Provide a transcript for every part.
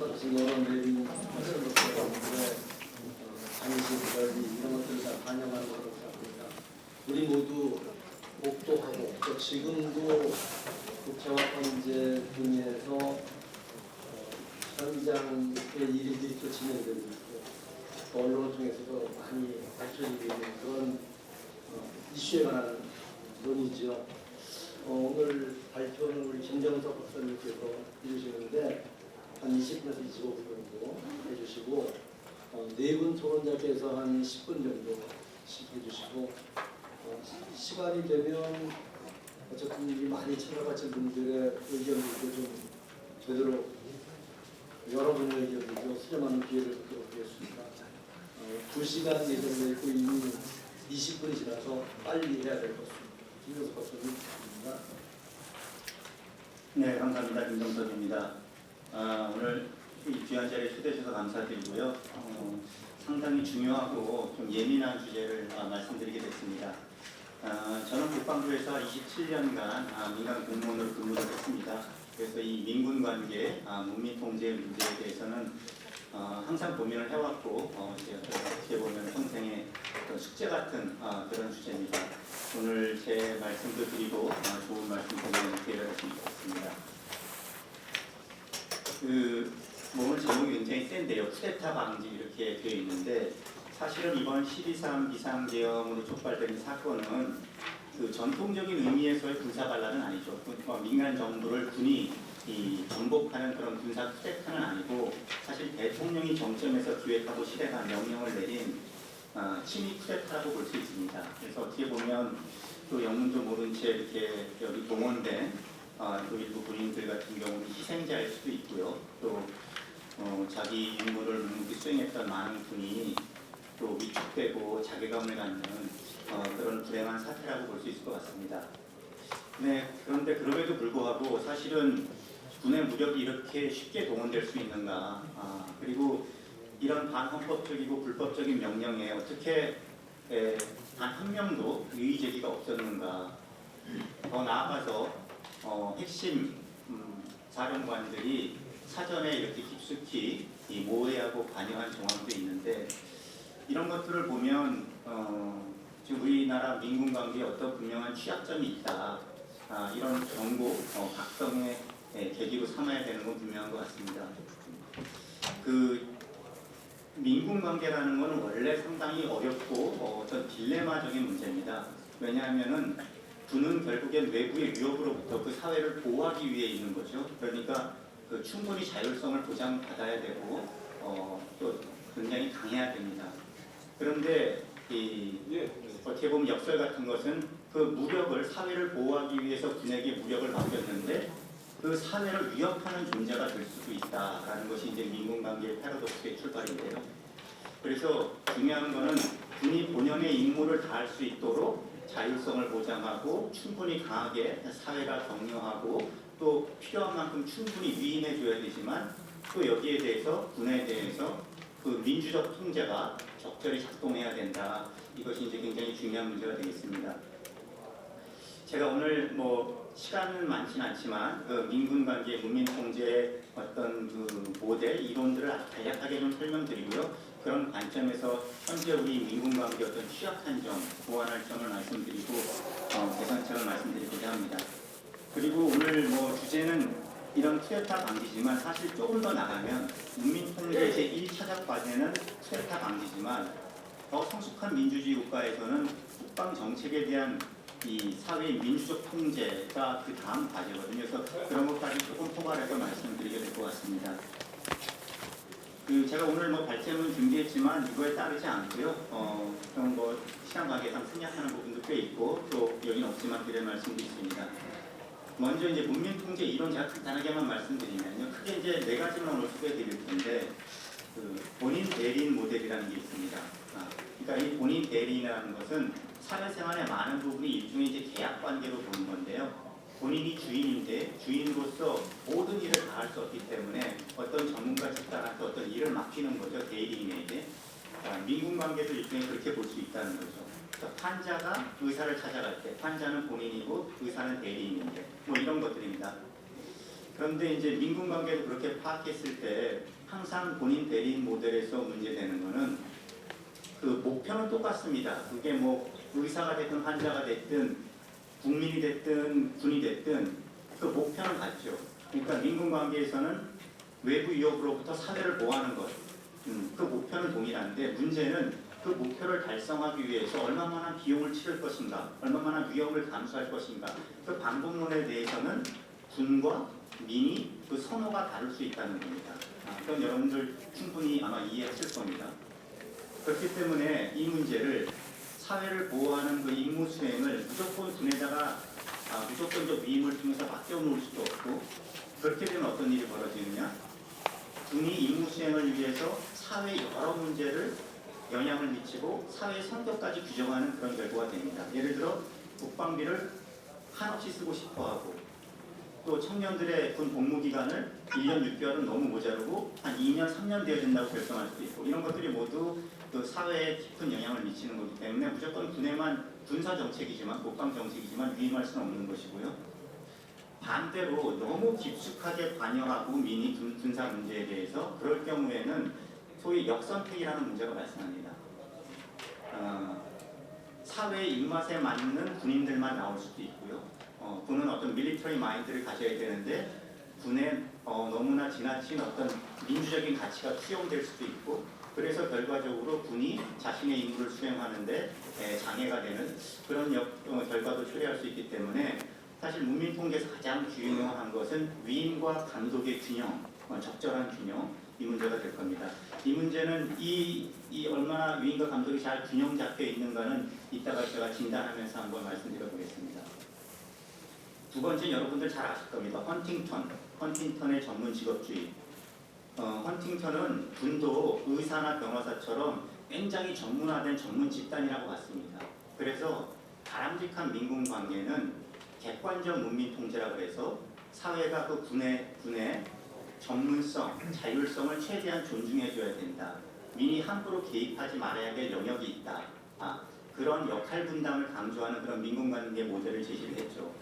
똑같이 여러 내린 하시는 것들의 관심, 관리 이런 것들을 다 반영하는 것으로 생각합니다. 우리 모두 목도하고 또 지금도 국채화 통제 등에서 현장의 일들이 또 진행되고 있고 또 언론을 통해서도 많이 밝혀지고 있는 그런 이슈에 관한 논의죠. 오늘 발표는 우리 김정석 박사님께서 해주시는데 한 20분에서 25분 정도 해주시고 네 분 토론자께서 한 10분 정도씩 해주시고 시간이 되면 어쨌든 이 많이 참여하신 분들의 의견들도 좀 제대로 여러분의 의견들도 수렴하는 기회를 갖도록 하겠습니다. 2시간 예정되어 있고 이미 20분이 지나서 빨리 해야 될 것 같습니다. 김정석 박사님. 네, 감사합니다. 김정석입니다. 오늘 이 귀한 자리에 초대해 주셔서 감사드리고요. 상당히 중요하고 좀 예민한 주제를 말씀드리게 됐습니다. 저는 국방부에서 27년간 민간 공무원으로 근무를 했습니다. 그래서 이 민군 관계, 문민 통제 문제에 대해서는 항상 고민을 해왔고 어떻게 보면 평생의 숙제 같은 그런 주제입니다. 오늘 제 말씀도 드리고 좋은 말씀 드리는 기회가 됐으면 좋겠습니다. 오늘 제목이 굉장히 센데요. 쿠데타 방지 이렇게 되어 있는데 사실은 이번 12.3 비상계엄으로 촉발된 사건은 그 전통적인 의미에서의 군사 반란은 아니죠. 민간 정부를 군이 정복하는 그런 군사 쿠데타는 아니고 사실 대통령이 정점에서 기획하고 실행한 명령을 내린 친위 쿠데타라고 볼 수 있습니다. 그래서 어떻게 보면 또 영문도 모른 채 이렇게 여기 동원된 또 일부 군인들 같은 경우는 희생자일 수도 있고요. 또 자기 임무를 묵묵히 수행했던 많은 군이 또 위축되고 자괴감을 갖는 그런 불행한 사태라고 볼 수 있을 것 같습니다. 네, 그런데 그럼에도 불구하고 사실은 군의 무력이 이렇게 쉽게 동원될 수 있는가? 그리고 이런 반헌법적이고 불법적인 명령에 어떻게 단 한 명도 이의 제기가 없었는가? 더 나아가서 핵심 사령관들이 사전에 이렇게 깊숙이 모해하고 관여한 정황도 있는데 이런 것들을 보면 지금 우리나라 민군 관계에 어떤 분명한 취약점이 있다. 이런 경고, 각성의 계기로 삼아야 되는 건 분명한 것 같습니다. 민군 관계라는 것은 원래 상당히 어렵고 어떤 딜레마적인 문제입니다. 왜냐하면은 군은 결국엔 외부의 위협으로부터 그 사회를 보호하기 위해 있는 거죠. 그러니까 충분히 자율성을 보장받아야 되고 또 굉장히 강해야 됩니다. 그런데 어떻게 보면 역설 같은 것은 그 무력을 사회를 보호하기 위해서 군에게 무력을 맡겼는데 그 사회를 위협하는 존재가 될 수도 있다라는 것이 이제 민군관계의 패러독스의 출발인데요. 그래서 중요한 것은 군이 본연의 임무를 다할 수 있도록 자율성을 보장하고 충분히 강하게 사회가 격려하고 또 필요한 만큼 충분히 위임해줘야 되지만 또 여기에 대해서 군에 대해서 그 민주적 통제가 적절히 작동해야 된다. 이것이 이제 굉장히 중요한 문제가 되겠습니다. 제가 오늘 시간은 많지는 않지만 민군 관계, 문민 통제의 어떤 모델, 이론들을 아주 간략하게 좀 설명드리고요. 그런 관점에서 현재 우리 민군 관계 어떤 취약한 점, 보완할 점을 말씀드리고 개선책을 말씀드리고자 합니다. 그리고 오늘 주제는 이런 쿠데타 방지지만 사실 조금 더 나가면 문민 통제 제1차적 과제는 쿠데타 방지지만 더 성숙한 민주주의 국가에서는 국방 정책에 대한 이 사회의 민주적 통제가 그 다음 과제거든요. 그래서 그런 것까지 조금 포괄해서 말씀드리게 될 것 같습니다. 제가 오늘 발제문 준비했지만 이거에 따르지 않고요. 좀 시간 관계상 생략하는 부분도 꽤 있고 또 여기는 없지만 드릴 말씀도 있습니다. 먼저 이제 문민 통제 이론 제가 간단하게만 말씀드리면요. 크게 이제 네 가지만 오늘 소개해 드릴 텐데 본인 대리인 모델이라는 게 있습니다. 그러니까 이 본인 대리인이라는 것은 사회생활의 많은 부분이 일종의 이제 계약 관계로 보는 건데요. 본인이 주인인데 주인으로서 모든 일을 다 할 수 없기 때문에 어떤 전문가 집단한테 어떤 일을 맡기는 거죠. 대리인에게. 민군 관계도 일종의 그렇게 볼 수 있다는 거죠. 환자가 의사를 찾아갈 때 환자는 본인이고 의사는 대리인인데 이런 것들입니다. 그런데 이제 민군 관계도 그렇게 파악했을 때 항상 본인 대리인 모델에서 문제되는 거는 그 목표는 똑같습니다. 그게 뭐 의사가 됐든 환자가 됐든 국민이 됐든 군이 됐든 그 목표는 같죠. 그러니까 민군 관계에서는 외부 위협으로부터 사회를 보호하는 것, 그 목표는 동일한데 문제는 그 목표를 달성하기 위해서 얼마나 비용을 치를 것인가, 얼마나 위험을 감수할 것인가, 그 방법론에 대해서는 군과 민이 그 선호가 다를 수 있다는 겁니다. 그건 여러분들 충분히 아마 이해하실 겁니다. 그렇기 때문에 이 문제를 사회를 보호하는 그 임무 수행을 무조건 군에다가 무조건적 위임을 통해서 맡겨놓을 수도 없고, 그렇게 되면 어떤 일이 벌어지느냐, 군이 임무 수행을 위해서 사회 여러 문제를 영향을 미치고 사회의 성격까지 규정하는 그런 결과가 됩니다. 예를 들어 국방비를 한없이 쓰고 싶어하고, 또 청년들의 군 복무 기간을 1년 6개월은 너무 모자르고 한 2년 3년 되어야 된다고 결정할 수도 있고, 이런 것들이 모두 그 사회에 깊은 영향을 미치는 거기 때문에 무조건 군에만 군사 정책이지만, 국방 정책이지만 위임할 수는 없는 것이고요. 반대로 너무 깊숙하게 관여하고 민이 군사 문제에 대해서, 그럴 경우에는 소위 역선택이라는 문제가 발생합니다. 사회의 입맛에 맞는 군인들만 나올 수도 있고요. 군은 어떤 밀리터리 마인드를 가져야 되는데 군에 너무나 지나친 어떤 민주적인 가치가 투영될 수도 있고, 그래서 결과적으로 군이 자신의 임무를 수행하는데 장애가 되는 그런 결과도 초래할 수 있기 때문에, 사실 문민통계에서 가장 중요한 것은 위임과 감독의 균형, 적절한 균형, 이 문제가 될 겁니다. 이 문제는 이 얼마나 위임과 감독이 잘 균형 잡혀 있는가는 이따가 제가 진단하면서 한번 말씀드려 보겠습니다. 두 번째는 여러분들 잘 아실 겁니다. 헌팅턴의 전문 직업주의. 헌팅턴은 군도 의사나 변호사처럼 굉장히 전문화된 전문 집단이라고 봤습니다. 그래서 바람직한 민군 관계는 객관적 문민 통제라고 해서 사회가 그 군의 전문성, 자율성을 최대한 존중해줘야 된다. 민이 함부로 개입하지 말아야 될 영역이 있다. 그런 역할 분담을 강조하는 그런 민군 관계 모델을 제시를 했죠.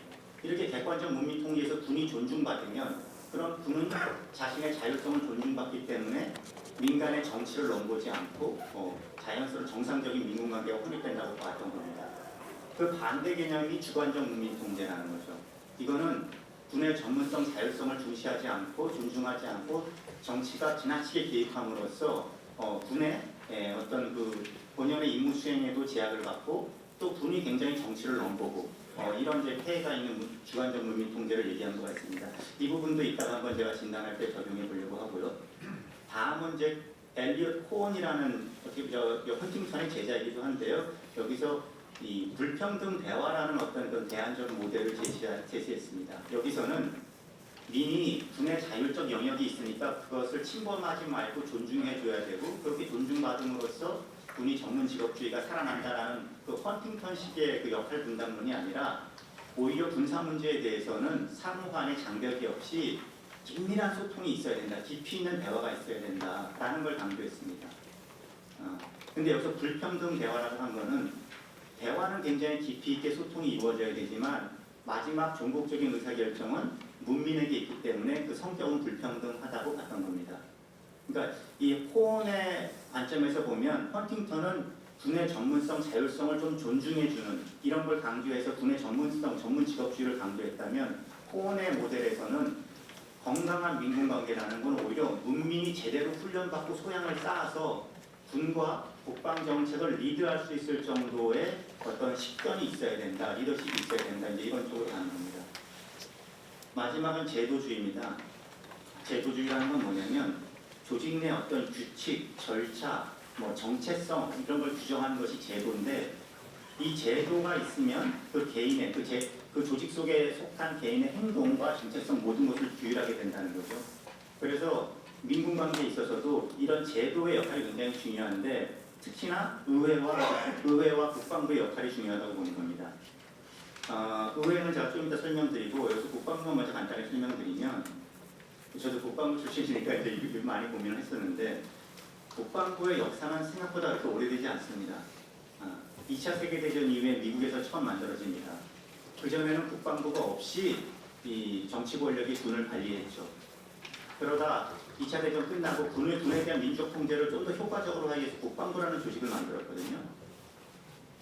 이렇게 객관적 문민 통제에서 군이 존중받으면, 그런 군은 자신의 자율성을 존중받기 때문에 민간의 정치를 넘보지 않고 자연스러운 정상적인 민군 관계가 확립된다고 봤던 겁니다. 그 반대 개념이 주관적 문민 통제라는 거죠. 이거는 군의 전문성, 자율성을 중시하지 않고 존중하지 않고 정치가 지나치게 개입함으로써 군의 어떤 그 본연의 임무 수행에도 제약을 받고, 또 군이 굉장히 정치를 넘보고 이런 이제 폐해가 있는 주관적 문민 통제를 얘기한 것 같습니다. 이 부분도 이따가 한번 제가 진단할 때 적용해 보려고 하고요. 다음은 이제 엘리엇 코언이라는 헌팅턴의 제자이기도 한데요. 여기서 이 불평등 대화라는 어떤 그런 대안적 모델을 제시했습니다. 여기서는 민이 군의 자율적 영역이 있으니까 그것을 침범하지 말고 존중해줘야 되고, 그렇게 존중받음으로써 군이 전문 직업주의가 살아난다라는 그 헌팅턴식의 그 역할 분담론이 아니라, 오히려 군사 문제에 대해서는 상호 간의 장벽이 없이 긴밀한 소통이 있어야 된다, 깊이 있는 대화가 있어야 된다라는 걸 강조했습니다. 근데 여기서 불평등 대화라고 한 거는, 대화는 굉장히 깊이 있게 소통이 이루어져야 되지만 마지막 종국적인 의사결정은 문민에게 있기 때문에 그 성격은 불평등하다고 봤던 겁니다. 그러니까 이 호언의 관점에서 보면 헌팅턴은 군의 전문성, 자율성을 좀 존중해주는 이런 걸 강조해서 군의 전문성, 전문 직업주의를 강조했다면, 호언의 모델에서는 건강한 민군관계라는 건 오히려 문민이 제대로 훈련받고 소양을 쌓아서 군과 국방 정책을 리드할 수 있을 정도의 어떤 식견이 있어야 된다, 리더십이 있어야 된다, 이제 이런 쪽으로 가는 겁니다. 마지막은 제도주의입니다. 제도주의라는 건 뭐냐면 조직 내 어떤 규칙, 절차, 정체성 이런 걸 규정하는 것이 제도인데, 이 제도가 있으면 그 개인의 그 조직 속에 속한 개인의 행동과 정체성 모든 것을 규율하게 된다는 거죠. 그래서 민군 관계에 있어서도 이런 제도의 역할이 굉장히 중요한데, 특히나 의회와 국방부의 역할이 중요하다고 보는 겁니다. 의회는 제가 좀 이따 설명드리고, 여기서 국방부만 먼저 간단히 설명드리면, 저도 국방부 출신이니까 이제 많이 고민을 했었는데, 국방부의 역사는 생각보다 그렇게 오래되지 않습니다. 2차 세계대전 이후에 미국에서 처음 만들어집니다. 그전에는 국방부가 없이 이 정치 권력이 군을 관리했죠. 그러다 2차 대전 끝나고 군에 대한 민족 통제를 좀 더 효과적으로 하기 위해서 국방부라는 조직을 만들었거든요.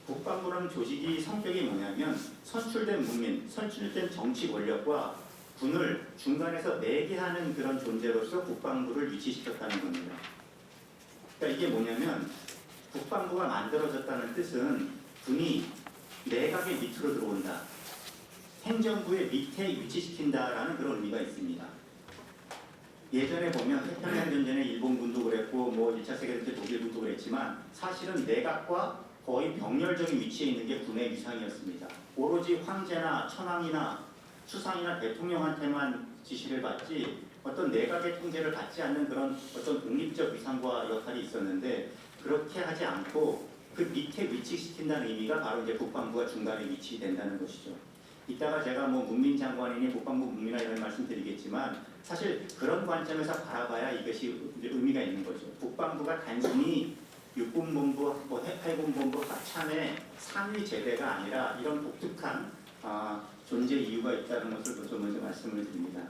국방부라는 조직이 성격이 뭐냐면 선출된 국민, 선출된 정치 권력과 군을 중간에서 매개하는 그런 존재로서 국방부를 위치시켰다는 겁니다. 그러니까 이게 뭐냐면 국방부가 만들어졌다는 뜻은 군이 내각의 밑으로 들어온다. 행정부의 밑에 위치시킨다라는 그런 의미가 있습니다. 예전에 보면 태평양 전쟁에 일본군도 그랬고 뭐 1차 세계대전 독일군도 그랬지만 사실은 내각과 거의 병렬적인 위치에 있는 게 군의 위상이었습니다. 오로지 황제나 천황이나 수상이나 대통령한테만 지시를 받지 어떤 내각의 통제를 받지 않는 그런 어떤 독립적 위상과 역할이 있었는데 그렇게 하지 않고 그 밑에 위치시킨다는 의미가 바로 이제 국방부가 중간에 위치된다는 것이죠. 이따가 제가 뭐 문민장관이니 국방부 문민이나 이런 말씀드리겠지만 사실 그런 관점에서 바라봐야 이것이 의미가 있는 거죠. 국방부가 단순히 육군본부, 뭐 해군본부 합참의 상위 제대가 아니라 이런 독특한 존재 이유가 있다는 것을 먼저 말씀을 드립니다.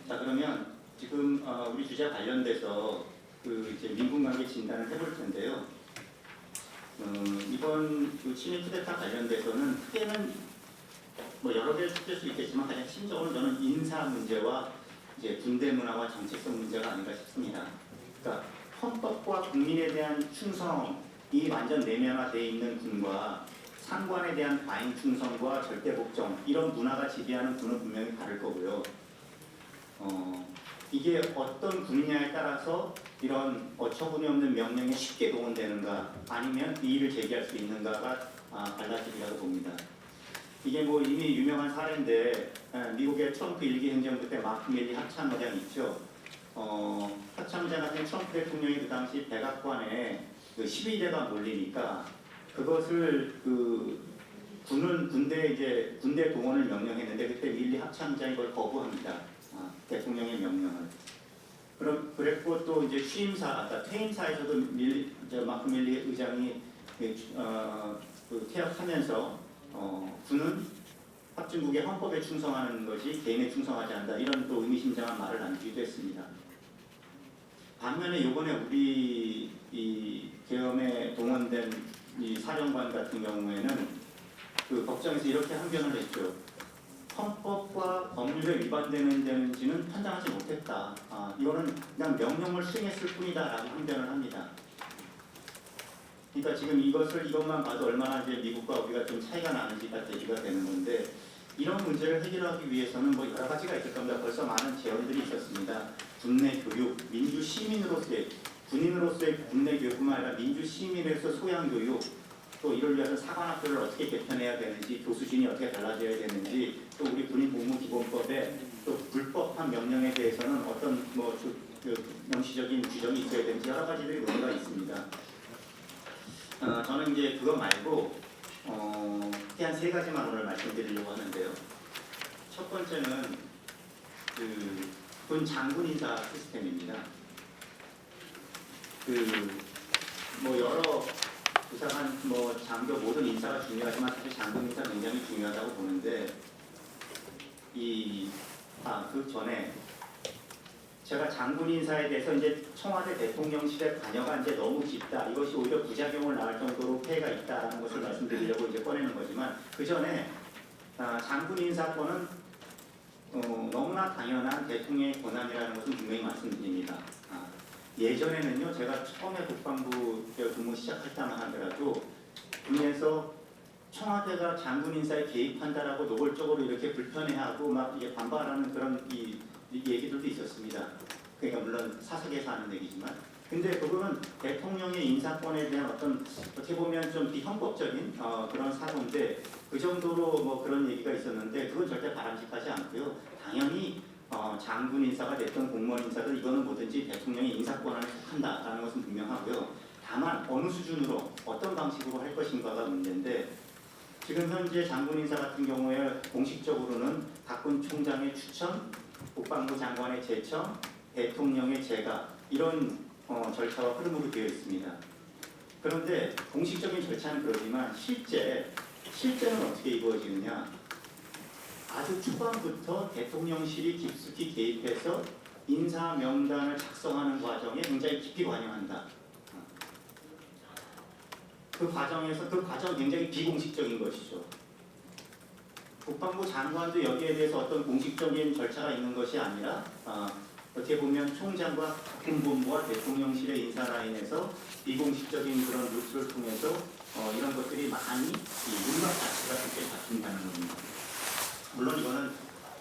자 그러면 지금 우리 주제 관련돼서 그 이제 민군관계 진단을 해볼 텐데요. 이번 그 친일 쿠데타 관련돼서는 크게는 뭐 여러 개를 찾을 수 있겠지만 가장 심적으로 저는 인사 문제와 이제 군대 문화와 정체성 문제가 아닌가 싶습니다. 그러니까 헌법과 국민에 대한 충성이 완전 내면화되어 있는 군과 상관에 대한 과잉 충성과 절대 복종 이런 문화가 지배하는 군은 분명히 다를 거고요. 이게 어떤 군이냐에 따라서 이런 어처구니 없는 명령에 쉽게 동원되는가 아니면 이의를 제기할 수 있는가가 달라지리라고 봅니다. 이게 뭐 이미 유명한 사례인데 미국의 트럼프 1기 행정부 때 마크 밀리 합참의장 있죠. 합참의장 같은 트럼프 대통령이 그 당시 백악관에 그 12대가 몰리니까 그것을 그 군대 동원을 명령했는데 그때 밀리 합참의장이 그걸 거부합니다. 대통령의 명령을. 그랬고 또 이제 퇴임사에서도 마크 밀리 의장이 그 퇴역하면서 군은 합중국의 헌법에 충성하는 것이 개인에 충성하지 않는다 이런 또 의미심장한 말을 남기기도 했습니다. 반면에 이번에 우리 이 계엄에 동원된 이 사령관 같은 경우에는 그 법정에서 이렇게 항변을 했죠. 헌법과 법률에 위반되는지는 판단하지 못했다. 이거는 그냥 명령을 수행했을 뿐이다라고 항변을 합니다. 그러니까 지금 이것만 봐도 얼마나 이제 미국과 우리가 좀 차이가 나는지가 대비가 되는 건데 이런 문제를 해결하기 위해서는 뭐 여러 가지가 있을 겁니다. 벌써 많은 제언들이 있었습니다. 군내 교육, 민주 시민으로서의 군인으로서의 군내 교육뿐만 아니라 민주 시민으로서 소양 교육, 또 이를 위해서 사관학교를 어떻게 개편해야 되는지, 교수진이 어떻게 달라져야 되는지, 또 우리 군인복무기본법에 또 불법한 명령에 대해서는 어떤 명시적인 규정이 있어야 되는지 여러 가지들이 논의가 있습니다. 저는 이제 그거 말고 크게 한 3가지만 오늘 말씀드리려고 하는데요. 첫 번째는 군 장군 인사 시스템입니다. 뭐 여러 부사관, 뭐 장교 모든 인사가 중요하지만 사실 장군 인사 굉장히 중요하다고 보는데 그 전에 제가 장군 인사에 대해서 이제 청와대 대통령실의 관여가 이제 너무 깊다. 이것이 오히려 부작용을 낳을 정도로 폐해가 있다라는 것을 말씀드리려고 이제 꺼내는 거지만 그 전에 장군 인사권은 너무나 당연한 대통령의 권한이라는 것은 분명히 말씀드립니다. 예전에는요, 제가 처음에 국방부 근무 시작할 때만 하더라도 군에서 청와대가 장군 인사에 개입한다라고 노골적으로 이렇게 불편해하고 막 이게 반발하는 그런 이 얘기들도 있었습니다. 그러니까 물론 사석에서 하는 얘기지만, 근데 그거는 대통령의 인사권에 대한 어떻게 보면 좀 비헌법적인 그런 사고인데 그 정도로 뭐 그런 얘기가 있었는데 그건 절대 바람직하지 않고요. 당연히 장군 인사가 됐던 공무원 인사들 이거는 뭐든지 대통령의 인사권 안에 속한다라는 것은 분명하고요. 다만 어느 수준으로 어떤 방식으로 할 것인가가 문제인데 지금 현재 장군 인사 같은 경우에 공식적으로는 박군 총장의 추천, 국방부 장관의 제청, 대통령의 제가 이런 절차와 흐름으로 되어 있습니다. 그런데 공식적인 절차는 그러지만 실제는 어떻게 이루어지느냐? 아주 초반부터 대통령실이 깊숙이 개입해서 인사 명단을 작성하는 과정에 굉장히 깊이 관여한다. 그 과정에서 그 과정 굉장히 비공식적인 것이죠. 국방부 장관도 여기에 대해서 어떤 공식적인 절차가 있는 것이 아니라 어떻게 보면 총장과 군본부와 대통령실의 인사 라인에서 비공식적인 그런 루트를 통해서 이런 것들이 많이 이 윤곽 자체가 그렇게 바뀐다는 겁니다. 물론 이거는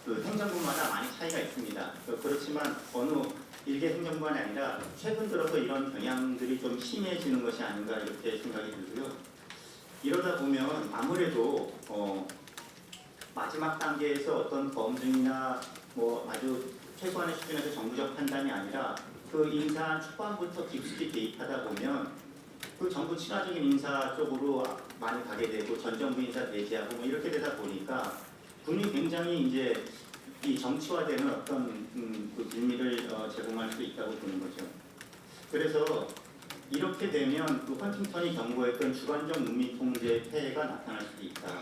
그 행정부마다 많이 차이가 있습니다. 그렇지만 어느 일개 행정부만이 아니라 최근 들어서 이런 경향들이 좀 심해지는 것이 아닌가 이렇게 생각이 들고요. 이러다 보면 아무래도 마지막 단계에서 어떤 검증이나 뭐 아주 최소한의 수준에서 정부적 판단이 아니라 그 인사 초반부터 깊숙이 개입하다 보면 그 정부 친화적인 인사 쪽으로 많이 가게 되고 전 정부 인사 배제하고 뭐 이렇게 되다 보니까 군이 굉장히 이제 이 정치화되는 어떤 그 빌미를 제공할 수 있다고 보는 거죠. 그래서 이렇게 되면 그 헌팅턴이 경고했던 주관적 문미 통제의 폐해가 나타날 수도 있다.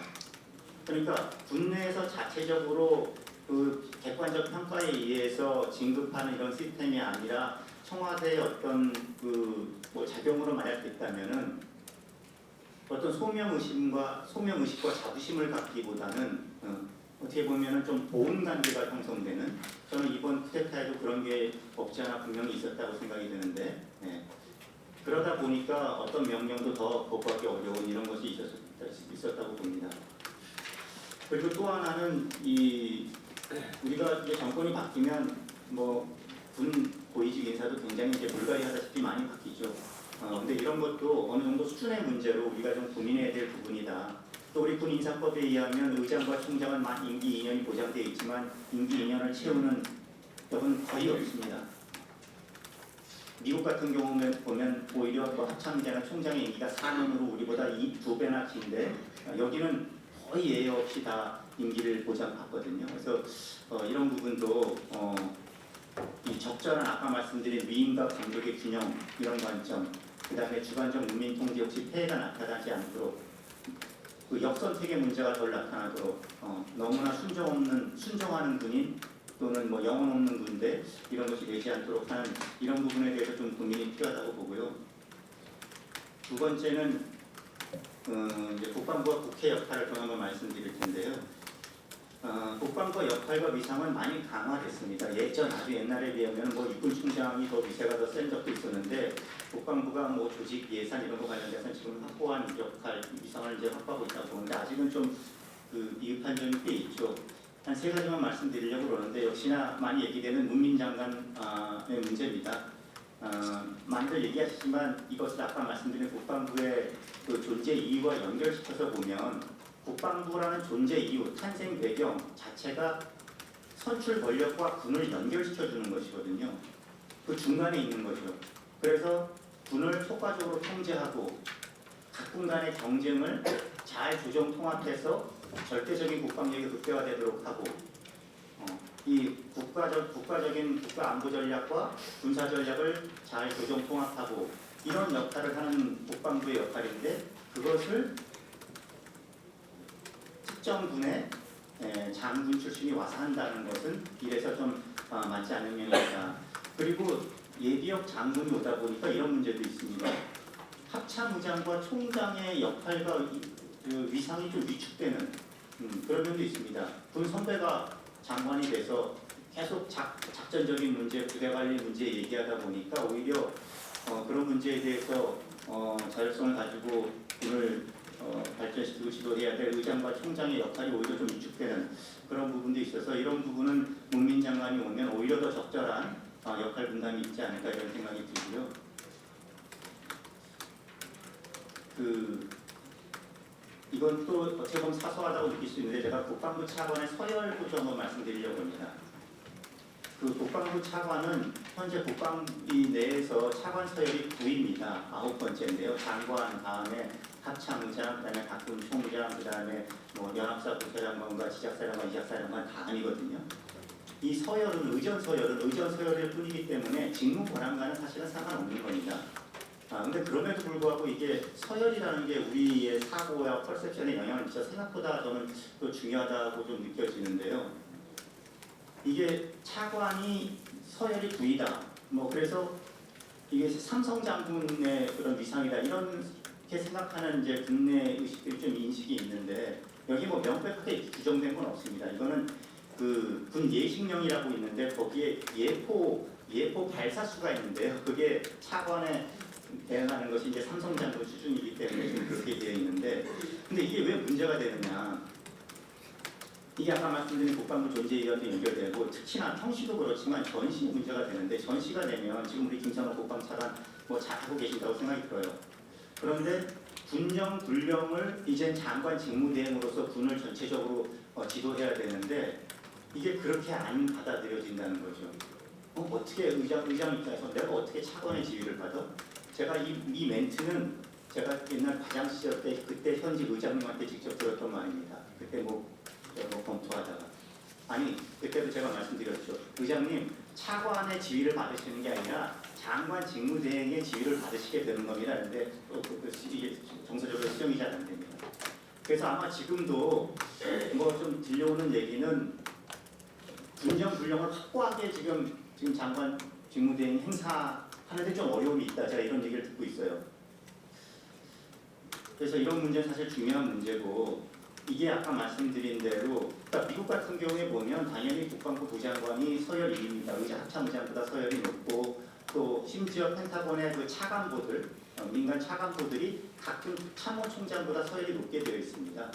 그러니까 군내에서 자체적으로 그 객관적 평가에 의해서 진급하는 이런 시스템이 아니라 청와대의 어떤 그 뭐 작용으로 만약 됐다면은 어떤 소명의식과 자부심을 갖기보다는 어떻게 보면은 좀 보온 관계가 형성되는 저는 이번 쿠데타에도 그런 게 없지 않아 분명히 있었다고 생각이 드는데 그러다 보니까 어떤 명령도 더 거부하기 어려운 이런 것이 있었다고 봅니다. 그리고 또 하나는 이 우리가 이제 정권이 바뀌면 뭐 군 고위직 인사도 굉장히 이제 물갈이하다시피 많이 바뀌죠. 근데 이런 것도 어느 정도 수준의 문제로 우리가 좀 고민해야 될 부분이다. 또 우리 군 인사법에 의하면 의장과 총장은 만 임기 2년이 보장되어 있지만 임기 2년을 채우는 법은 거의 없습니다. 미국 같은 경우 보면 오히려 또 합참의장은 총장의 임기가 4년으로 우리보다 2배나 긴데 여기는 거의 예외 없이 다 임기를 보장받거든요. 그래서 이런 부분도 이 적절한 아까 말씀드린 위임과 감독의 균형 이런 관점, 그 다음에 주관적 문민 통제 혹시 폐해가 나타나지 않도록 그 역선택의 문제가 덜 나타나도록 너무나 순종하는 군인 또는 뭐 영혼 없는 군대 이런 것이 되지 않도록 하는 이런 부분에 대해서 좀 고민이 필요하다고 보고요. 두 번째는 이제 국방부와 국회 역할을 좀 한번 말씀드릴 텐데요. 국방부 역할과 위상은 많이 강화됐습니다. 예전 아주 옛날에 비하면 뭐 육군 총장이 더 위세가 더 센 적도 있었는데 국방부가 뭐 조직 예산 이런 거 관련돼서 지금 확고한 역할 위상을 이제 확보하고 있다고 보는데 아직은 좀 그 미흡한 점이 꽤 있죠. 한 세 가지만 말씀드리려고 그러는데 역시나 많이 얘기되는 문민장관의 문제입니다. 많이들 얘기하시지만 이것을 아까 말씀드린 국방부의 그 존재 이유와 연결시켜서 보면 국방부라는 존재 이유, 탄생 배경 자체가 선출 권력과 군을 연결시켜주는 것이거든요. 그 중간에 있는 거죠. 그래서 군을 효과적으로 통제하고 각군 간의 경쟁을 잘 조정 통합해서 절대적인 국방력이 극대화되도록 하고 이 국가적인 국가 안보 전략과 군사 전략을 잘 조정 통합하고 이런 역할을 하는 국방부의 역할인데 그것을 특정 군의 장군 출신이 와서 한다는 것은 이래서 좀 맞지 않는 면이 있다. 그리고 예비역 장군이 오다 보니까 이런 문제도 있습니다. 합참의장과 총장의 역할과 그 위상이 좀 위축되는 그런 면도 있습니다. 군 선배가 장관이 돼서 계속 작전적인 문제, 부대 관리 문제 얘기하다 보니까 오히려 그런 문제에 대해서 자율성을 가지고 군을 발전시키고 지도해야 될 의장과 총장의 역할이 오히려 좀 위축되는 그런 부분도 있어서 이런 부분은 문민장관이 오면 오히려 더 적절한 역할 분담이 있지 않을까 이런 생각이 들고요. 이건 또 어떻게 보면 사소하다고 느낄 수 있는데 제가 국방부 차관의 서열 구조 한번 말씀드리려고 합니다. 그 국방부 차관은 현재 국방비 내에서 차관 서열이 9입니다. 9번째인데요. 장관 다음에 합참의장, 그다음에 각군 총장, 그다음에 뭐 연합사 부사장관과 지작사령관, 이작사령관 다음이거든요. 이 서열은 의전 서열일 뿐이기 때문에 직무 권한과는 사실은 상관없는 겁니다. 근데 그럼에도 불구하고 이게 서열이라는 게 우리의 사고와 퍼셉션에 영향을 미쳐 생각보다 저는 또 중요하다고 좀 느껴지는데요. 이게 차관이 서열이 9이다. 뭐 그래서 이게 삼성 장군의 그런 위상이다 이렇게 생각하는 이제 국내 의식들이 좀 인식이 있는데 여기 뭐 명백하게 규정된 건 없습니다. 이거는 그 군 예식령이라고 있는데 거기에 예포 발사수가 있는데요. 그게 차관에 대응하는 것이 이제 삼성 장군 수준이기 때문에 지금 그렇게 되어 있는데 근데 이게 왜 문제가 되느냐? 이게 아까 말씀드린 국방부 존재 이야기도 연결되고 특히나 평시도 그렇지만 전시 문제가 되는데 전시가 되면 지금 우리 김창호 국방차관 뭐 잘하고 계신다고 생각이 들어요. 그런데 군령 군령을 이젠 장관 직무대행으로서 군을 전체적으로 지도해야 되는데 이게 그렇게 안 받아들여진다는 거죠. 어떻게 의장 입장에서 내가 어떻게 차관의 지휘를 받아? 제가 이 멘트는 제가 옛날 과장 시절 때 그때 현직 의장님한테 직접 들었던 말입니다. 그때 뭐 검토하다가 아니 그때도 제가 말씀드렸죠. 의장님 차관의 지휘를 받으시는 게 아니라 장관 직무대행의 지휘를 받으시게 되는 겁니다. 그런데 이게 정서적으로 수정이 잘 안 됩니다. 그래서 아마 지금도 뭐 좀 들려오는 얘기는 군령 군령을 확고하게 지금 장관 직무대행 행사하는데 좀 어려움이 있다. 제가 이런 얘기를 듣고 있어요. 그래서 이런 문제는 사실 중요한 문제고 이게 아까 말씀드린 대로 그러니까 미국 같은 경우에 보면 당연히 국방부 부장관이 서열 2위입니다. 합참의장보다 서열이 높고 또 심지어 펜타곤의 그 차관보들 민간 차관보들이 각종 참모총장보다 서열이 높게 되어 있습니다.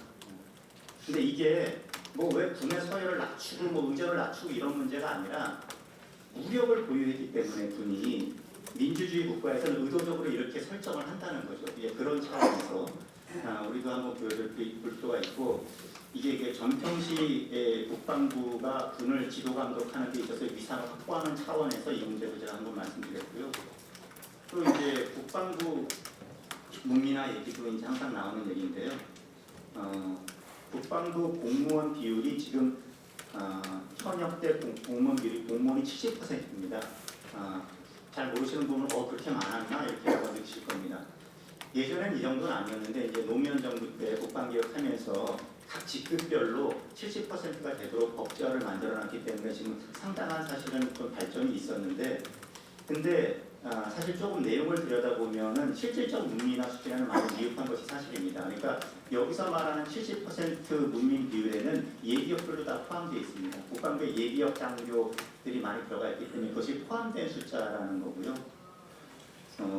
근데 이게 뭐 왜 군의 서열을 낮추고 뭐 의전을 낮추고 이런 문제가 아니라 무력을 보유했기 때문에 군이 민주주의 국가에서는 의도적으로 이렇게 설정을 한다는 거죠. 이게 그런 차원에서 우리도 한번 보여줄 필요가 있고 이게 전평시에 국방부가 군을 지도 감독하는 데 있어서 위상을 확보하는 차원에서 이 문제도 제가 한번 말씀드렸고요. 또 이제 국방부 문민화 얘기도 이제 항상 나오는 얘기인데요. 국방부 공무원 비율이 지금 현역 때 공무원 비율이 공무원이 70%입니다. 잘 모르시는 분은 그렇게 많았나 이렇게 느끼실 겁니다. 예전엔 이 정도는 아니었는데 이제 노무현 정부 때 국방개혁하면서 각 직급별로 70%가 되도록 법제화를 만들어놨기 때문에 지금 상당한 사실은 좀 발전이 있었는데 근데 사실 조금 내용을 들여다보면은 실질적 문민화 수준에는 많이 미흡한 것이 사실입니다. 그러니까 여기서 말하는 70% 문민 비율에는 예비역들도 다 포함되어 있습니다. 국방부의 예비역 장교들이 많이 들어가 있기 때문에 그것이 포함된 숫자라는 거고요.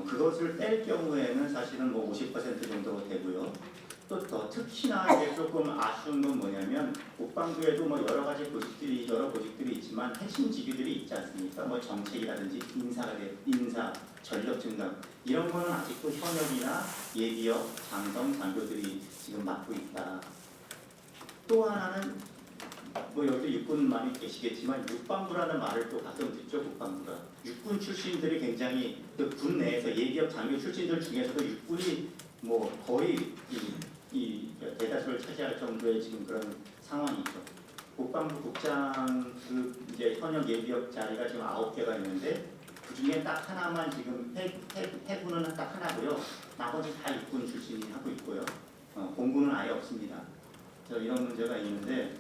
그것을 뺄 경우에는 사실은 뭐 50% 정도 되고요. 또 특히나 이제 조금 아쉬운 건 뭐냐면 국방부에도 뭐 여러 보직들이 있지만 핵심 직위들이 있지 않습니까? 뭐 정책이라든지 인사, 전력 증강 이런 거는 아직도 현역이나 예비역, 장성, 장교들이 지금 맡고 있다. 또 하나는 뭐 여기 육군 많이 계시겠지만 육방부라는 말을 또 가끔 듣죠. 국방부가 육군 출신들이 굉장히 그 군 내에서 예비역 장교 출신들 중에서도 육군이 뭐 거의 이 대다수를 차지할 정도의 지금 그런 상황이죠. 국방부 국장 그 이제 현역 예비역 자리가 지금 9개가 있는데 그 중에 딱 하나만 지금 해군은 딱 하나고요. 나머지 다 육군 출신이 하고 있고요. 공군은 아예 없습니다. 이런 문제가 있는데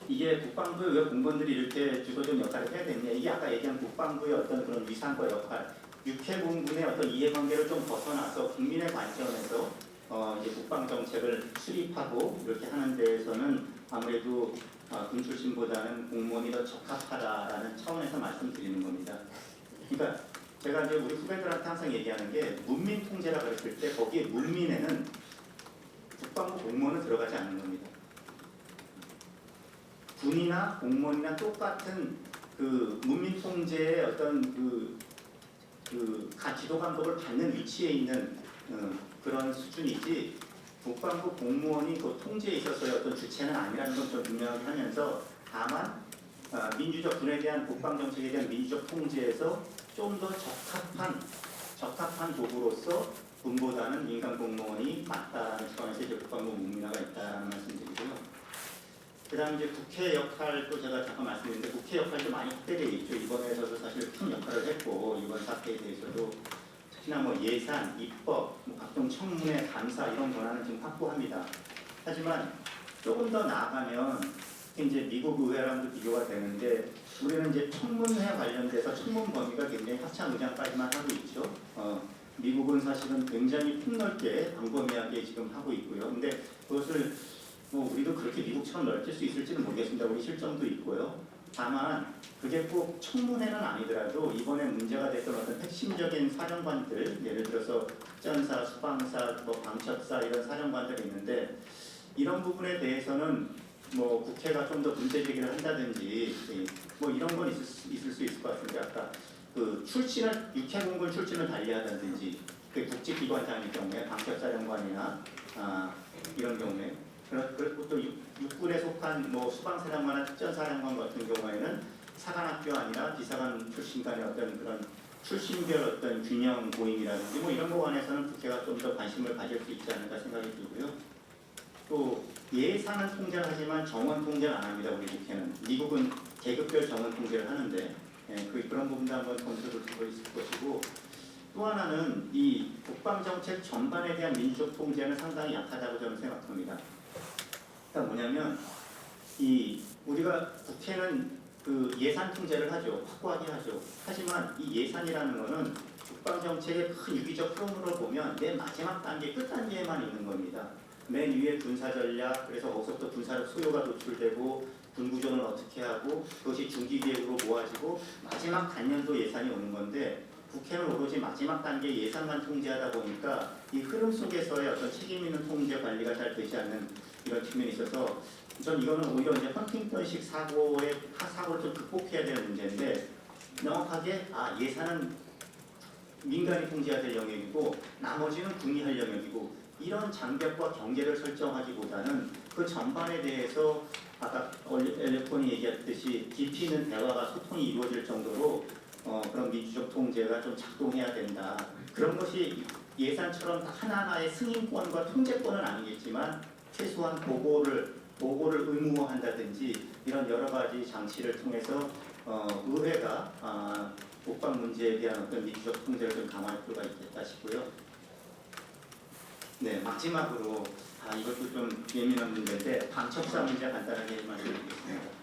이게 국방부의 왜 공무원들이 이렇게 주도적 역할을 해야 되느냐 이게 아까 얘기한 국방부의 어떤 그런 위상과 역할 육해공군의 어떤 이해관계를 좀 벗어나서 국민의 관점에서 이제 국방 정책을 수립하고 이렇게 하는 데에서는 아무래도 군 출신보다는 공무원이 더 적합하다라는 차원에서 말씀드리는 겁니다. 그러니까 제가 이제 우리 후배들한테 항상 얘기하는 게 문민 통제라 그랬을 때 거기에 문민에는 국방부 공무원은 들어가지 않는 겁니다. 군이나 공무원이나 똑같은 그 문민 통제의 어떤 그 지도 감독을 받는 위치에 있는 그런 수준이지 국방부 공무원이 그 통제에 있어서의 어떤 주체는 아니라는 건 좀 분명하게 하면서 다만 민주적 군에 대한 국방 정책에 대한 민주적 통제에서 좀 더 적합한 도구로서 군보다는 민간 공무원이 맞다라는 차원에서 이제 국방부 문민화가 있다라는 말씀드리고요. 그다음 이제 국회 역할도 제가 잠깐 말씀드렸는데 국회 역할도 많이 확대되어 있죠. 이번에서도 사실 큰 역할을 했고 이번 사태에 대해서도 특히나 뭐 예산, 입법, 뭐 각종 청문회, 감사 이런 권한을 지금 확보합니다. 하지만 조금 더 나아가면 이제 미국 의회랑도 비교가 되는데 우리는 이제 청문회 관련돼서 청문 범위가 굉장히 합창의장까지만 하고 있죠. 미국은 사실은 굉장히 폭넓게 광범위하게 지금 하고 있고요. 근데 그것을 뭐 우리도 그렇게 미국처럼 넓힐 수 있을지는 모르겠습니다. 우리 실정도 있고요. 다만 그게 꼭 청문회는 아니더라도 이번에 문제가 됐던 어떤 핵심적인 사령관들, 예를 들어서 특전사, 수방사, 뭐 방첩사 이런 사령관들이 있는데 이런 부분에 대해서는 뭐 국회가 좀 더 문제 제기를 한다든지 뭐 이런 건 있을 수 있을 것 같은데 아까 그 출신을 육해공군 출신을 달리하다든지 그 국직기관장일 경우에 방첩사령관이나 이런 경우에 그리고 또 육군에 속한 뭐 수방사령관이나 특전사령관 같은 경우에는 사관학교 아니라 비사관 출신 간의 어떤 그런 출신별 어떤 균형 모임이라든지 뭐 이런 거 관해서는 국회가 좀 더 관심을 가질 수 있지 않을까 생각이 들고요. 또 예산은 통제를 하지만 정원 통제는 안 합니다. 우리 국회는. 미국은 계급별 정원 통제를 하는데 그런 부분도 한번 검토를 두고 있을 것이고 또 하나는 이 국방정책 전반에 대한 민주적 통제는 상당히 약하다고 저는 생각합니다. 그러니까 뭐냐면 이 우리가 국회는 그 예산 통제를 하죠. 확고하게 하죠. 하지만 이 예산이라는 거는 국방정책의 큰 유기적 흐름으로 보면 맨 마지막 단계, 끝 단계에만 있는 겁니다. 맨 위에 군사전략, 그래서 거기서부터 군사력 소요가 노출되고 군구조는 어떻게 하고 그것이 중기계획으로 모아지고 마지막 단년도 예산이 오는 건데 국회는 오로지 마지막 단계 예산만 통제하다 보니까 이 흐름 속에서의 어떤 책임 있는 통제 관리가 잘 되지 않는 이런 측면이 있어서 전 이거는 오히려 이제 헌팅턴식 사고를 좀 극복해야 되는 문제인데 명확하게 예산은 민간이 통제해야 될 영역이고 나머지는 군이 할 영역이고 이런 장벽과 경계를 설정하기보다는 그 전반에 대해서 아까 엘레폰이 얘기했듯이 깊이 있는 대화가 소통이 이루어질 정도로 그런 민주적 통제가 좀 작동해야 된다. 그런 것이 예산처럼 하나하나의 승인권과 통제권은 아니겠지만 최소한 보고를 의무화한다든지 이런 여러 가지 장치를 통해서 의회가 국방 문제에 대한 어떤 민주적 통제를 좀 강화할 필요가 있겠다 싶고요. 네, 마지막으로 이것도 좀 예민한 문제인데 방첩사 문제 간단하게 말씀드리겠습니다.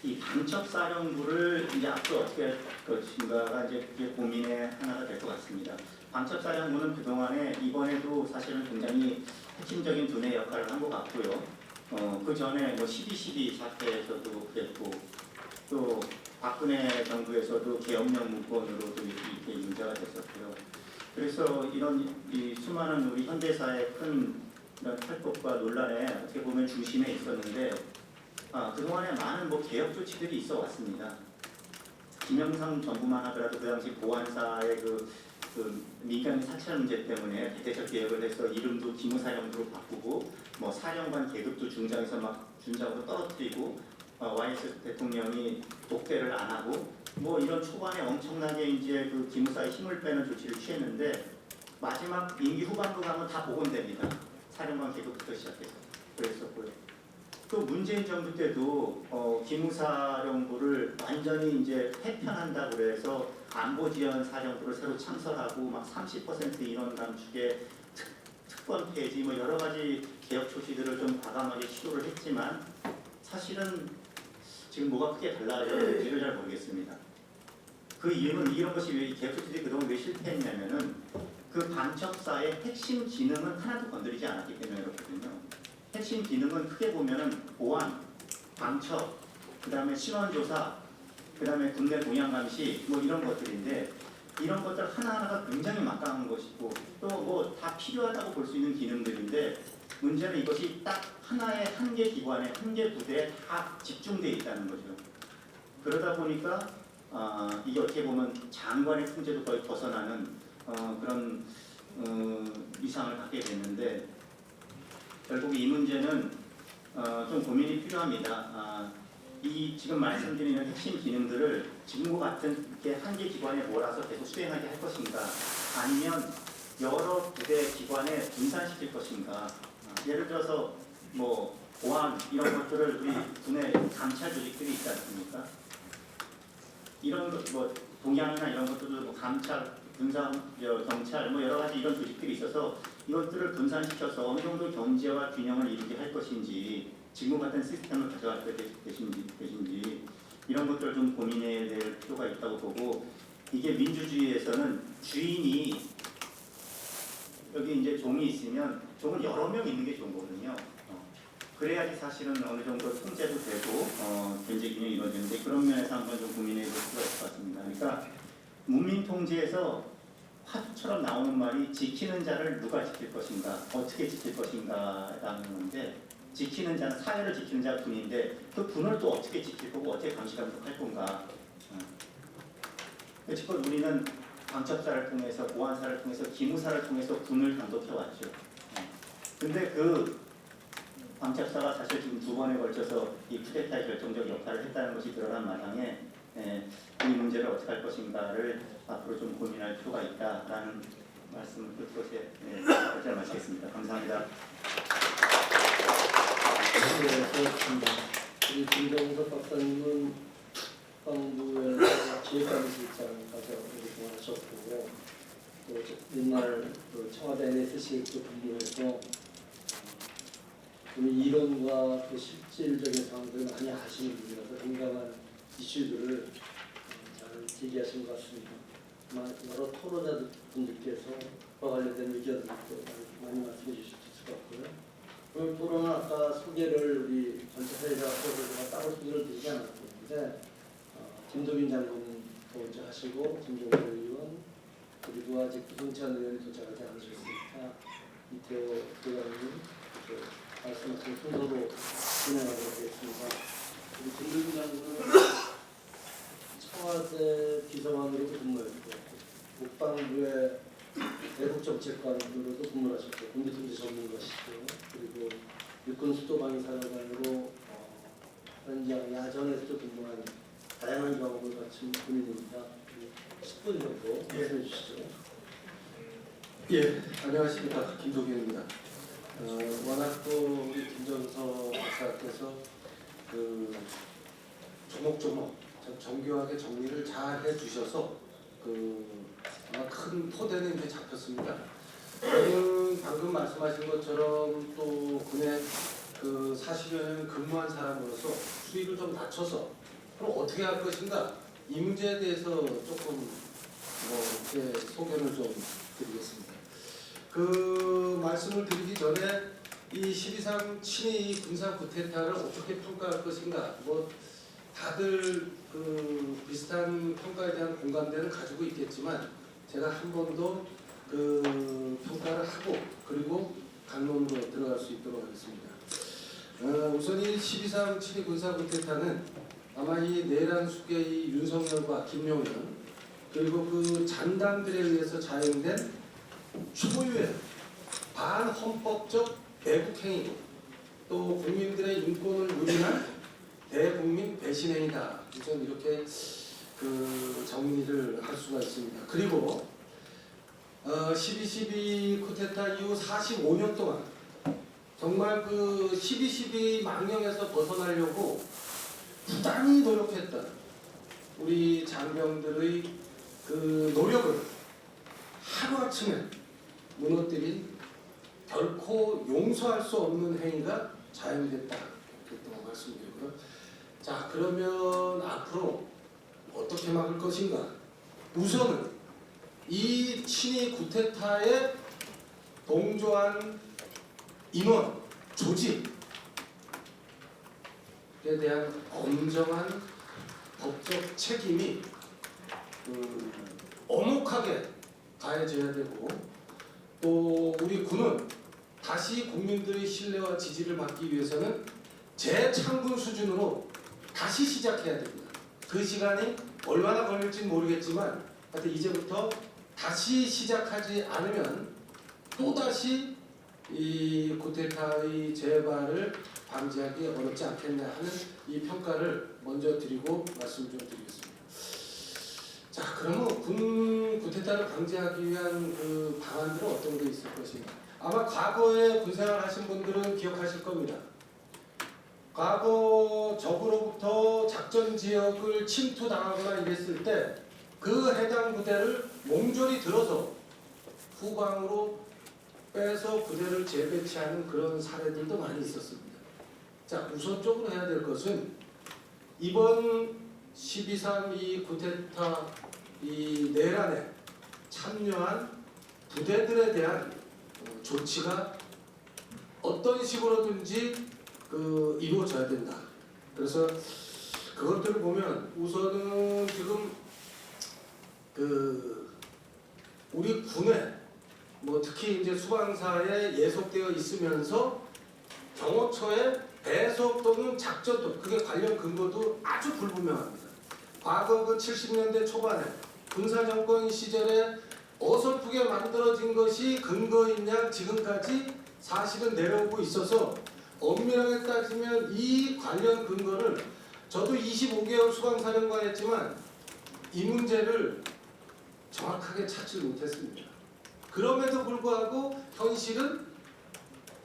이 방첩사령부를 이제 앞으로 어떻게 할 것인가가 이제 고민의 하나가 될 것 같습니다. 방첩사령부는 그동안에 이번에도 사실은 굉장히 핵심적인 두뇌 역할을 한 것 같고요. 그 전에 뭐 12.12 사태에서도 그랬고 또 박근혜 정부에서도 계엄령 무건으로도 이렇게 문제가 됐었고요. 그래서 이런 이 수많은 우리 현대사의 큰 이런 탈법과 논란에 어떻게 보면 중심에 있었는데 그동안에 많은 뭐 개혁 조치들이 있어 왔습니다. 김영삼 정부만 하더라도 그 당시 보안사의 그 민간 사찰 문제 때문에 대대적 개혁을 해서 이름도 기무사령부로 바꾸고 뭐 사령관 계급도 중장에서 막 준장으로 떨어뜨리고 YS 대통령이 독대를 안 하고 뭐 이런 초반에 엄청나게 이제 그 기무사의 힘을 빼는 조치를 취했는데 마지막 임기 후반부 가면 다 복원됩니다. 사령관 계급부터 시작해서 그랬었고요. 또 문재인 정부 때도 기무사령부를 완전히 이제 폐편한다고 그래서 안보지원 사령부를 새로 창설하고 막 30% 인원 감축에 특권 폐지 뭐 여러 가지 개혁 조치들을 좀 과감하게 시도를 했지만 사실은 지금 뭐가 크게 달라졌는지를 잘 모르겠습니다. 그 이유는 이런 것이 왜 개혁 조치들이 그동안 왜 실패했냐면은 그 방첩사의 핵심 기능은 하나도 건드리지 않았기 때문에 그렇거든요. 핵심 기능은 크게 보면은 보안, 방첩, 그 다음에 신원조사, 그 다음에 군대 동향 감시 뭐 이런 것들인데 이런 것들 하나하나가 굉장히 막강한 것이고 또 뭐 다 필요하다고 볼 수 있는 기능들인데 문제는 이것이 딱 하나의 한 개 기관에 한 개 부대에 다 집중되어 있다는 거죠. 그러다 보니까 이게 어떻게 보면 장관의 통제도 거의 벗어나는 그런 이상을 갖게 됐는데 결국 이 문제는 좀 고민이 필요합니다. 이 지금 말씀드리는 핵심 기능들을 지금과 같은 한 개 기관에 몰아서 계속 수행하게 할 것인가 아니면 여러 부대 기관에 분산시킬 것인가 예를 들어서 뭐 보안 이런 것들을 우리 군의 감찰 조직들이 있지 않습니까? 이런 뭐 동양이나 이런 것들도 뭐 감찰, 군사, 경찰 뭐 여러 가지 이런 조직들이 있어서 이것들을 분산시켜서 어느 정도 견제와 균형을 이루게 할 것인지 지금 같은 시스템을 가져갈 것인지 이런 것들을 좀 고민해야 될 필요가 있다고 보고 이게 민주주의에서는 주인이 여기 이제 종이 있으면 종은 여러 명 있는 게 좋은 거거든요. 그래야지 사실은 어느 정도 통제도 되고 견제 균형이 이루어지는데 그런 면에서 한번 좀 고민해 볼 필요가 있을 것 같습니다. 그러니까 문민 통제에서 화두처럼 나오는 말이 지키는 자를 누가 지킬 것인가, 어떻게 지킬 것인가라는 건데 지키는 자는 사회를 지키는 자가 군인데 그 군을 또 어떻게 지킬 거고 어떻게 감시 감독할 건가. 지금 우리는 방첩사를 통해서 보안사를 통해서 기무사를 통해서 군을 감독해 왔죠. 근데 그 방첩사가 사실 지금 2번에 걸쳐서 이 쿠데타의 결정적 역할을 했다는 것이 드러난 마당에 이 문제를 어떻게 할 것인가를 앞으로 좀 고민할 필요가 있다라는 말씀을 끝으로서 여기서 마치겠습니다. 감사합니다. 네, 그렇습니다. 우리 김정석 박사님은 국방부에서 기획감시실장까지 오랫동안 하셨고 또 옛날 청와대 NSC에도 근무해서 이론과 그 실질적인 상황들을 많이 아시는 분이라서 민감한 이슈들을 잘 제기하신 것 같습니다. 아마 여러 토론자분들께서 그와 관련된 의견들도 많이 말씀해 주실 수 있을 것 같고요. 오늘 토론은 아까 소개를 우리 전체 사회자께서 따로 소개를 드리지 않았는데 김도빈 장관은 먼저 하시고 김종대 의원 그리고 아직 구성찬 의원이 도착하지 않으셨으니까 이태호 의원님 말씀하신 순서로 진행하도록 하겠습니다. 우리 김도빈 장관은 청와대 비서관으로도 근무했고 국방부의 대북정책관으로도 근무를 하셨고 군대통제 전문가시고 그리고 육군 수도방위사령관으로 현장 야전에서도 근무한 다양한 경험을 갖춘 군인입니다. 10분 정도 말씀해 주시죠. 예, 안녕하십니까, 김도균입니다. 워낙 또 우리 김정석 박사께서 그 조목조목 정교하게 정리를 잘 해주셔서 아마 큰 토대는 이제 잡혔습니다. 저는 방금 말씀하신 것처럼 또 군에 그 40여 년 근무한 사람으로서 수위를 좀 낮춰서 그럼 어떻게 할 것인가 이 문제에 대해서 조금 제 소견을 좀 드리겠습니다. 그 말씀을 드리기 전에 이 12.3 친위 군사 쿠데타를 어떻게 평가할 것인가 다들 그 비슷한 평가에 대한 공감대는 가지고 있겠지만 제가 한 번 더 그 평가를 하고 그리고 강론으로 들어갈 수 있도록 하겠습니다. 우선 이 12.3 친위 군사 쿠데타는 아마 이 내란 수계의 윤석열과 김용현 그리고 그 잔당들에 의해서 자행된 초유의 반헌법적 매국행위고 또 국민들의 인권을 무린한 대국민 배신행위다. 우선 이렇게 그 정리를 할 수가 있습니다. 그리고 12.12 쿠데타 이후 45년 동안 정말 그 12.12 망령에서 벗어나려고 부단히 노력했던 우리 장병들의 그 노력을 하루아침에 무너뜨린 결코 용서할 수 없는 행위가 자행됐다. 이렇게 또 말씀드리고요. 자, 그러면 앞으로 어떻게 막을 것인가? 우선은 이 친위 쿠데타에 동조한 인원, 조직에 대한 엄정한 법적 책임이 엄혹하게 가해져야 되고 또 우리 군은 다시 국민들의 신뢰와 지지를 받기 위해서는 재창군 수준으로 다시 시작해야 됩니다. 그 시간이 얼마나 걸릴지는 모르겠지만 하여튼 이제부터 다시 시작하지 않으면 또다시 이 쿠데타의 재발을 방지하기 어렵지 않겠냐 하는 이 평가를 먼저 드리고 말씀을 좀 드리겠습니다. 자, 그러면 군 쿠데타를 방지하기 위한 그 방안들은 어떤 게 있을 것인가? 아마 과거에 군생활 하신 분들은 기억하실 겁니다. 과거 적으로부터 작전 지역을 침투당하거나 이랬을 때 그 해당 부대를 몸조리 들어서 후방으로 빼서 부대를 재배치하는 그런 사례들도 많이 있었습니다. 자, 우선적으로 해야 될 것은 이번 12.3 이 쿠데타 이 내란에 참여한 부대들에 대한 조치가 어떤 식으로든지 이루어져야 된다. 그래서 그것들을 보면 우선은 지금 우리 군에 뭐 특히 이제 수방사에 예속되어 있으면서 경호처에 배속 또는 작전 그게 관련 근거도 아주 불분명합니다. 과거 그 70년대 초반에 군사정권 시절에 어설프게 만들어진 것이 근거인 양 지금까지 사실은 내려오고 있어서 엄밀하게 따지면 이 관련 근거를 저도 25개월 수방사령관 했지만 이 문제를 정확하게 찾지 못했습니다. 그럼에도 불구하고 현실은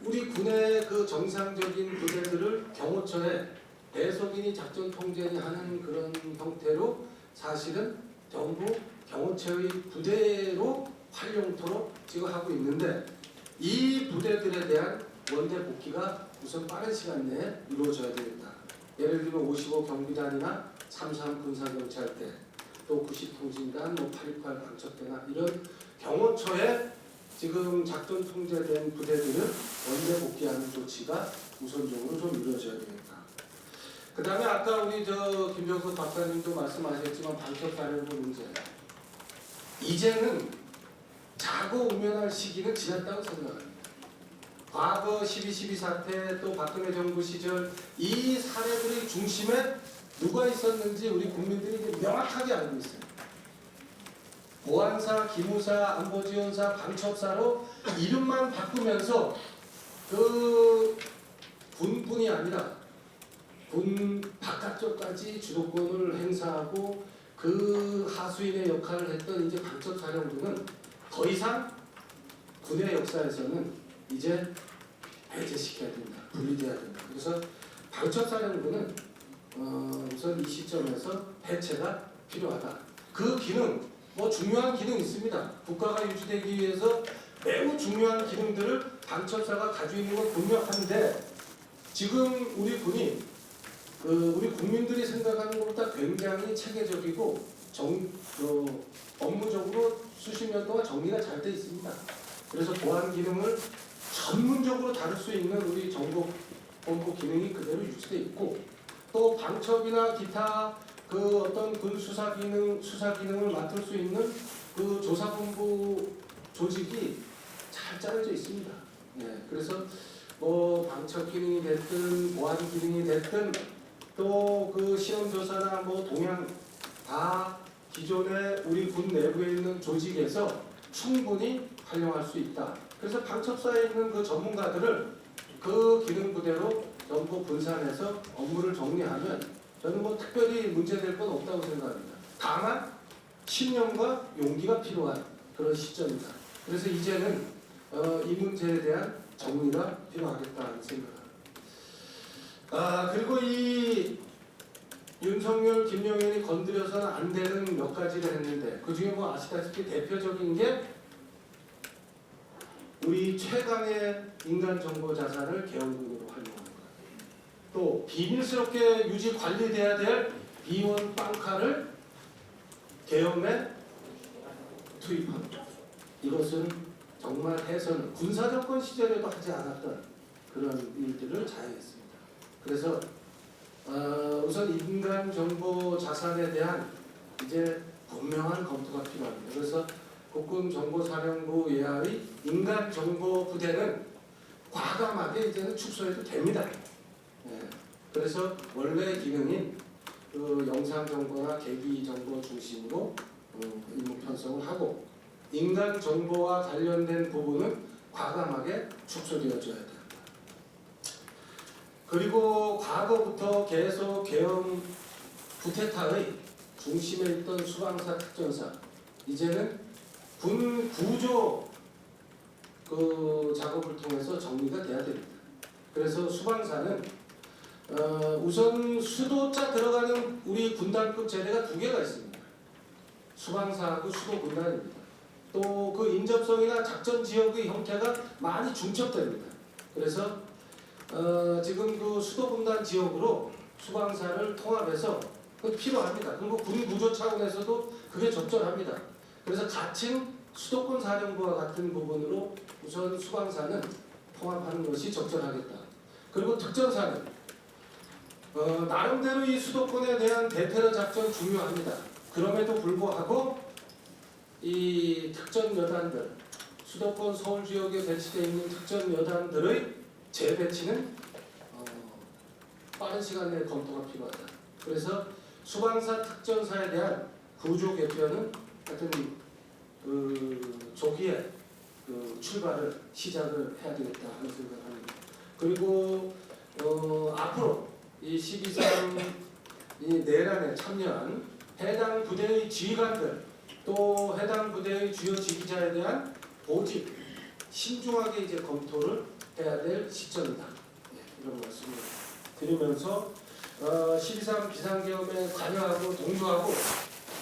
우리 군의 그 정상적인 부대들을 경호처에 배속인이 작전 통제니 하는 그런 형태로 사실은 정부 경호처의 부대로 활용토록 지금 하고 있는데 이 부대들에 대한 원대 복귀가 우선 빠른 시간 내에 이루어져야 되겠다. 예를 들면 55 경비단이나 33 군사경찰대, 또 90 통신단, 828 방첩대나 이런 경호처에 지금 작전 통제된 부대들은 원대 복귀하는 조치가 우선적으로 좀 이루어져야 되겠다. 그 다음에 아까 우리 김병석 박사님도 말씀하셨지만 방첩사령부 문제. 이제는 자고 우면할 시기는 지났다고 생각합니다. 과거 12.12 사태 또 박근혜 정부 시절 이 사례들의 중심에 누가 있었는지 우리 국민들이 명확하게 알고 있어요. 보안사, 기무사, 안보지원사, 방첩사로 이름만 바꾸면서 그 군뿐이 아니라 군 바깥쪽까지 주도권을 행사하고 그 하수인의 역할을 했던 이제 방첩사령부는 더 이상 군의 역사에서는 이제 배제시켜야 된다, 분리돼야 된다. 그래서 방첩사령부는 우선 이 시점에서 해체가 필요하다. 그 기능, 뭐 중요한 기능 있습니다. 국가가 유지되기 위해서 매우 중요한 기능들을 방첩사가 가지고 있는 건 분명한데 지금 우리 군이 우리 국민들이 생각하는 것보다 굉장히 체계적이고 업무적으로 수십 년 동안 정리가 잘 돼 있습니다. 그래서 보안 기능을 전문적으로 다룰 수 있는 우리 정보본부 기능이 그대로 유지돼 있고 또 방첩이나 기타 그 어떤 군 수사 기능을 맡을 수 있는 그 조사본부 조직이 잘 짜여져 있습니다. 네, 그래서 뭐 방첩 기능이 됐든 보안 기능이 됐든 또 그 시험 조사나 뭐 동향 다 기존의 우리 군 내부에 있는 조직에서 충분히 활용할 수 있다. 그래서 방첩사에 있는 그 전문가들을 그 기능 부대로 전부 분산해서 업무를 정리하면 저는 뭐 특별히 문제될 건 없다고 생각합니다. 다만 신념과 용기가 필요한 그런 시점이다. 그래서 이제는 이 문제에 대한 정리가 필요하겠다는 생각합니다. 그리고 이 윤석열, 김영현이 건드려서는 안 되는 몇 가지를 했는데 그 중에 뭐 아시다시피 대표적인 게 우리 최강의 인간 정보 자산을 계엄군으로 활용하는 것. 또 비밀스럽게 유지 관리돼야 될 비원 빵카를 계엄에 투입하는 것. 이것은 정말 해서는 군사정권 시절에도 하지 않았던 그런 일들을 자행했습니다. 그래서 우선 인간 정보 자산에 대한 이제 분명한 검토가 필요합니다. 그래서 국군정보사령부 예하의 인간정보부대는 과감하게 이제는 축소해도 됩니다. 네. 그래서 원래 기능인 그 영상정보나 계기정보 중심으로 임무 편성을 하고 인간정보와 관련된 부분은 과감하게 축소되어줘야 됩니다. 그리고 과거부터 계속 계엄 쿠데타의 중심에 있던 수방사, 특전사 이제는 군 구조 그 작업을 통해서 정리가 돼야 됩니다. 그래서 수방사는 우선 수도자 들어가는 우리 군단급 제대가 두 개가 있습니다. 수방사하고 수도군단입니다. 또 그 인접성이나 작전 지역의 형태가 많이 중첩됩니다. 그래서 지금 그 수도군단 지역으로 수방사를 통합해서 그 필요합니다. 그리고 군 구조 차원에서도 그게 적절합니다. 그래서 같은 수도권 사령부와 같은 부분으로 우선 수방사는 통합하는 것이 적절하겠다. 그리고 특전사는 나름대로 이 수도권에 대한 대테러 작전 중요합니다. 그럼에도 불구하고 이 특전 여단들, 수도권 서울 지역에 배치되어 있는 특전 여단들의 재배치는 빠른 시간 내에 검토가 필요하다. 그래서 수방사 특전사에 대한 구조 개편은 하여튼 조기에 출발을 시작을 해야 되겠다 하는 생각을 합니다. 그리고 앞으로 이 12.3 이 내란에 참여한 해당 부대의 지휘관들 또 해당 부대의 주요 지휘자에 대한 보직 신중하게 이제 검토를 해야 될 시점이다. 이런 말씀을 드리면서 12.3 비상계엄에 관여하고 동조하고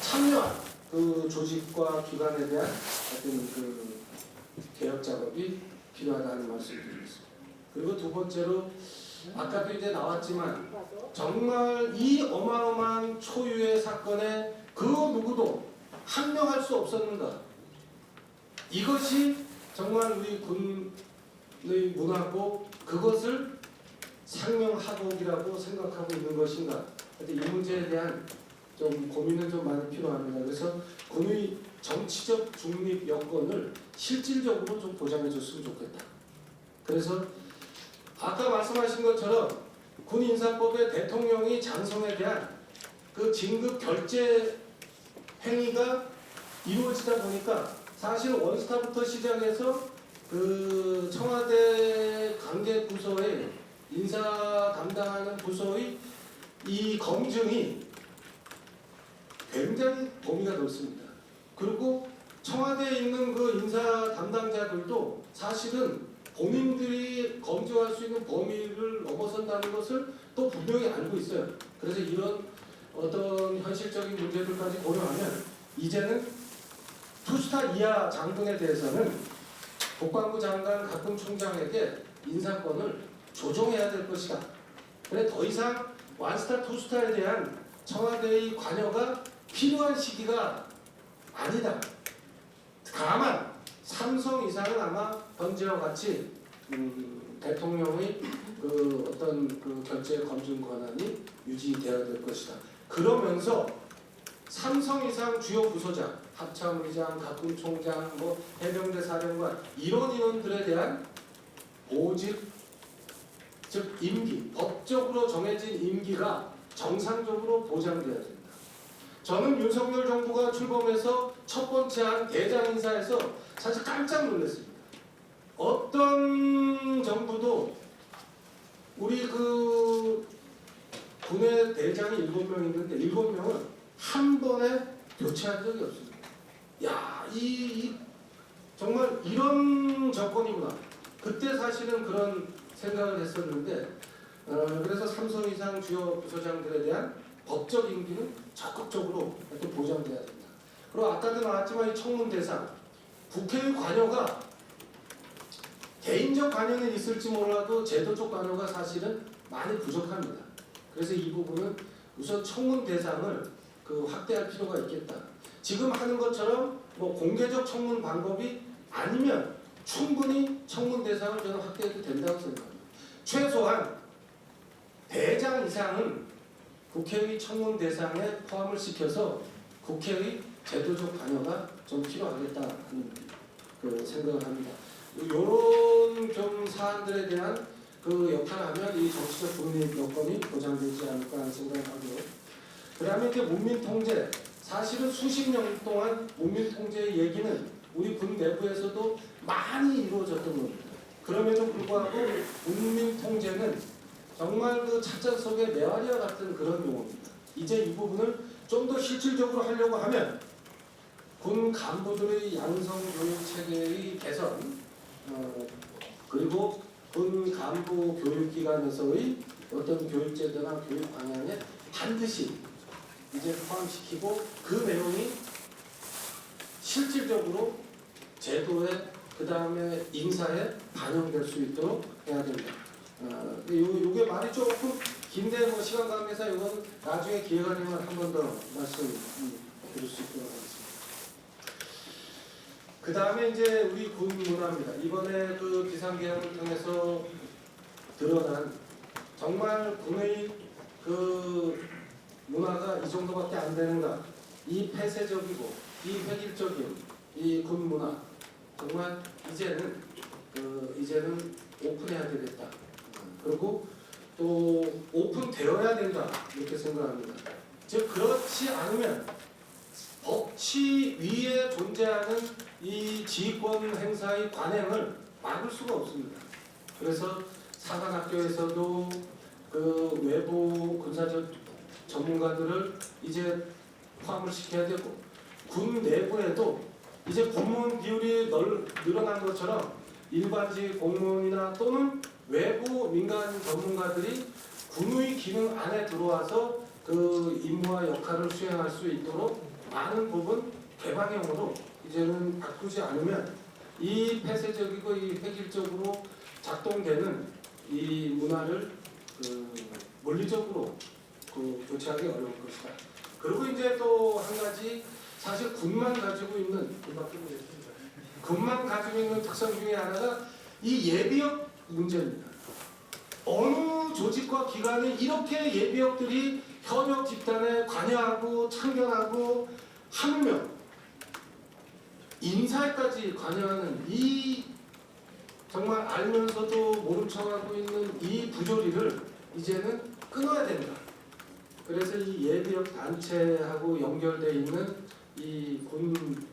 참여한 그 조직과 기관에 대한 어떤 그 개혁 작업이 필요하다는 말씀을 드리겠습니다. 그리고 두 번째로 아까도 이제 나왔지만 정말 이 어마어마한 초유의 사건에 그 누구도 항명할 수 없었는가? 이것이 정말 우리 군의 문화고 그것을 상명하복이라고 생각하고 있는 것인가? 이 문제에 대한 좀 고민은 좀 많이 필요합니다. 그래서 군의 정치적 중립 여건을 실질적으로 좀 보장해 줬으면 좋겠다. 그래서 아까 말씀하신 것처럼 군인사법에 대통령이 장성에 대한 그 진급 결재 행위가 이루어지다 보니까 사실 원스타부터 시작해서 그 청와대 관계 부서의 인사 담당하는 부서의 이 검증이 굉장히 범위가 넓습니다. 그리고 청와대에 있는 그 인사 담당자들도 사실은 본인들이 검증할 수 있는 범위를 넘어선다는 것을 또 분명히 알고 있어요. 그래서 이런 어떤 현실적인 문제들까지 고려하면 이제는 투스타 이하 장군에 대해서는 국방부 장관 각군 총장에게 인사권을 조정해야 될 것이다. 그래 더 이상 완스타 투스타에 대한 청와대의 관여가 필요한 시기가 아니다. 다만 삼성 이상은 아마 현재와 같이 대통령의 그 어떤 그 결재 검증 권한이 유지되어야 될 것이다. 그러면서 삼성 이상 주요 부서장, 합참의장, 각군총장, 뭐 해병대 사령관 이런 인원들에 대한 보직, 즉 임기, 법적으로 정해진 임기가 정상적으로 보장되어야 된다. 저는 윤석열 정부가 출범해서 첫 번째 한 대장 인사에서 사실 깜짝 놀랐습니다. 어떤 정부도 우리 그 군의 대장이 7명 있는데 7명은 한 번에 교체한 적이 없습니다. 야, 정말 이런 조건이구나. 그때 사실은 그런 생각을 했었는데 그래서 삼성 이상 주요 부서장들에 대한 법적 임기는 적극적으로 보장돼야 된다. 그리고 아까도 나왔지만 이 청문 대상 국회의 관여가 개인적 관여는 있을지 몰라도 제도적 관여가 사실은 많이 부족합니다. 그래서 이 부분은 우선 청문 대상을 확대할 필요가 있겠다. 지금 하는 것처럼 뭐 공개적 청문 방법이 아니면 충분히 청문 대상을 저는 확대해도 된다고 생각합니다. 최소한 대장 이상은 국회의 청문 대상에 포함을 시켜서 국회의 제도적 관여가 좀 필요하겠다 하는 그 생각을 합니다. 이런 좀 사안들에 대한 그 역할을 하면 이 정치적 독립 여건이 보장되지 않을까 하는 생각을 하고요. 그 다음에 이제 문민통제, 사실은 수십 년 동안 문민통제의 얘기는 우리 군 내부에서도 많이 이루어졌던 겁니다. 그럼에도 불구하고 문민통제는 정말 그 찻잔 속의 메아리와 같은 그런 용어입니다. 이제 이 부분을 좀 더 실질적으로 하려고 하면 군 간부들의 양성 교육 체계의 개선, 그리고 군 간부 교육기관에서의 어떤 교육제도나 교육 방향에 반드시 이제 포함시키고 그 내용이 실질적으로 제도에 그 다음에 인사에 반영될 수 있도록 해야 된다. 요게 말이 조금 긴데 뭐 시간 관계상 이건 나중에 기회가 되면 한 번 더 말씀 드릴 수 있도록 하겠습니다. 그 다음에 이제 우리 군 문화입니다. 이번에 그 비상계엄을 통해서 드러난 정말 군의 그 문화가 이 정도밖에 안 되는가? 이 폐쇄적이고 이 획일적인 이 군 문화 정말 이제는 오픈해야 되겠다. 그리고 또 오픈되어야 된다 이렇게 생각합니다. 즉 그렇지 않으면 법치 위에 존재하는 이 지휘권 행사의 관행을 막을 수가 없습니다. 그래서 사관학교에서도 그 외부 군사적 전문가들을 이제 포함을 시켜야 되고 군 내부에도 이제 공무원 비율이 늘어난 것처럼 일반직 공무원이나 또는 외부 민간 전문가들이 군의 기능 안에 들어와서 그 임무와 역할을 수행할 수 있도록 많은 부분 개방형으로 이제는 바꾸지 않으면 이 폐쇄적이고 이 획일적으로 작동되는 이 문화를 물리적으로 교체하기 어려울 것이다. 그리고 이제 또 한 가지 사실 군만 가지고 있는 특성 중에 하나가 이 예비역 문제입니다. 어느 조직과 기관이 이렇게 예비역들이 현역 집단에 관여하고 참견하고 하며 인사에까지 관여하는 이 정말 알면서도 모른 척하고 있는 이 부조리를 이제는 끊어야 된다. 그래서 이 예비역 단체하고 연결되어 있는 이 군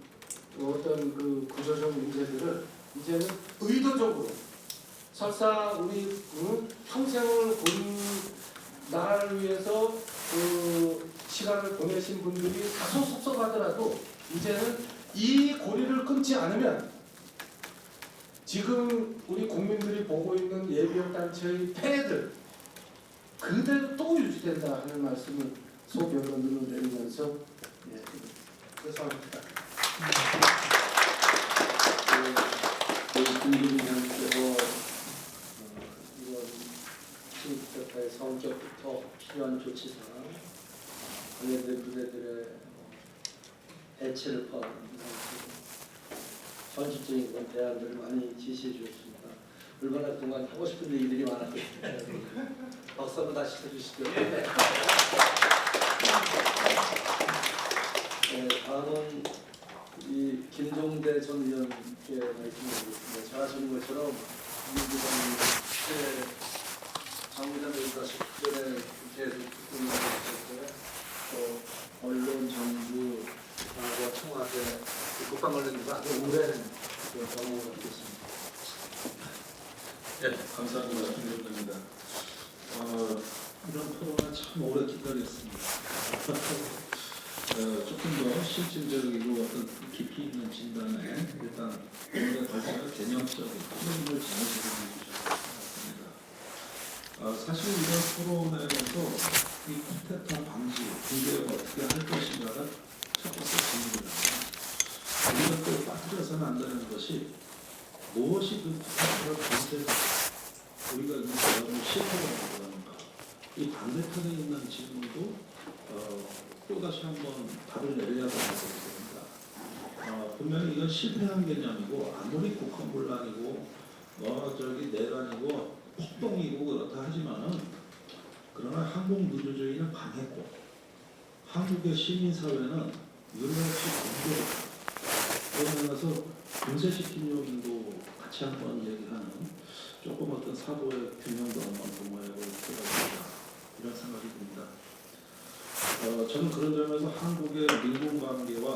어떤 그 구조적 문제들을 이제는 의도적으로 설사 우리 평생을 나라를 위해서 그 시간을 보내신 분들이 다소 섭섭하더라도 이제는 이 고리를 끊지 않으면 지금 우리 국민들이 보고 있는 예비역 단체의 폐해들 그대로 또 유지된다 하는 말씀을 소변론으로 내리면서 죄송합니다. 김기민님께서 이번 신입격파의 성격부터 필요한 조치상 관련된 부대들의 대체를 포함한 현실적인 그런 대안들을 많이 지시해 주셨습니다. 얼마나 그동안 하고 싶은 얘기들이 많았기 때문에 박수 한번 다시 쳐주시죠. 다음은 이 김종대 전 의원께 말씀드리겠습니다. 잘 아시는 것처럼 민주당의 장기전 의사 10년에 국회에서 국회의원을 또 언론, 정부, 과 청와대, 국방 관련해서 아주 오랜 경험을 갖고 있습니다. 네, 감사합니다. 김종대입니다. 이런 토론을 참 오래 기다렸습니다. 조금 더 실질적이고 어떤 깊이 있는 진단에 일단 오늘 발표할 개념적인 흐름을 제시해 주셨습니다. 사실 이런 토론에서 이 쿠데타 방지, 군대가 어떻게 할 것인가가 첫 번째 질문입니다. 우리가 또 빠뜨려서는 안 되는 것이 무엇이 그 쿠데타를 방지해서 우리가 이 대화를 실패하는 건가? 이 반대편에 있는 질문도 또다시 한번 답을 내려야 된다고 생각합니다. 분명히 이건 실패한 개념이고 아무리 국헌불란이고 내란이고 폭동이고 그렇다 하지만은 그러나 한국민주주의는 강했고 한국의 시민사회는 유례없이 건조했다. 그런 면에서 분쇄시킨 요인도 같이 한번 얘기하는 조금 어떤 사고의 균형도 한번 도모해 볼 필요가 있다. 이런 생각이 듭니다. 저는 그런 점에서 한국의 민군관계와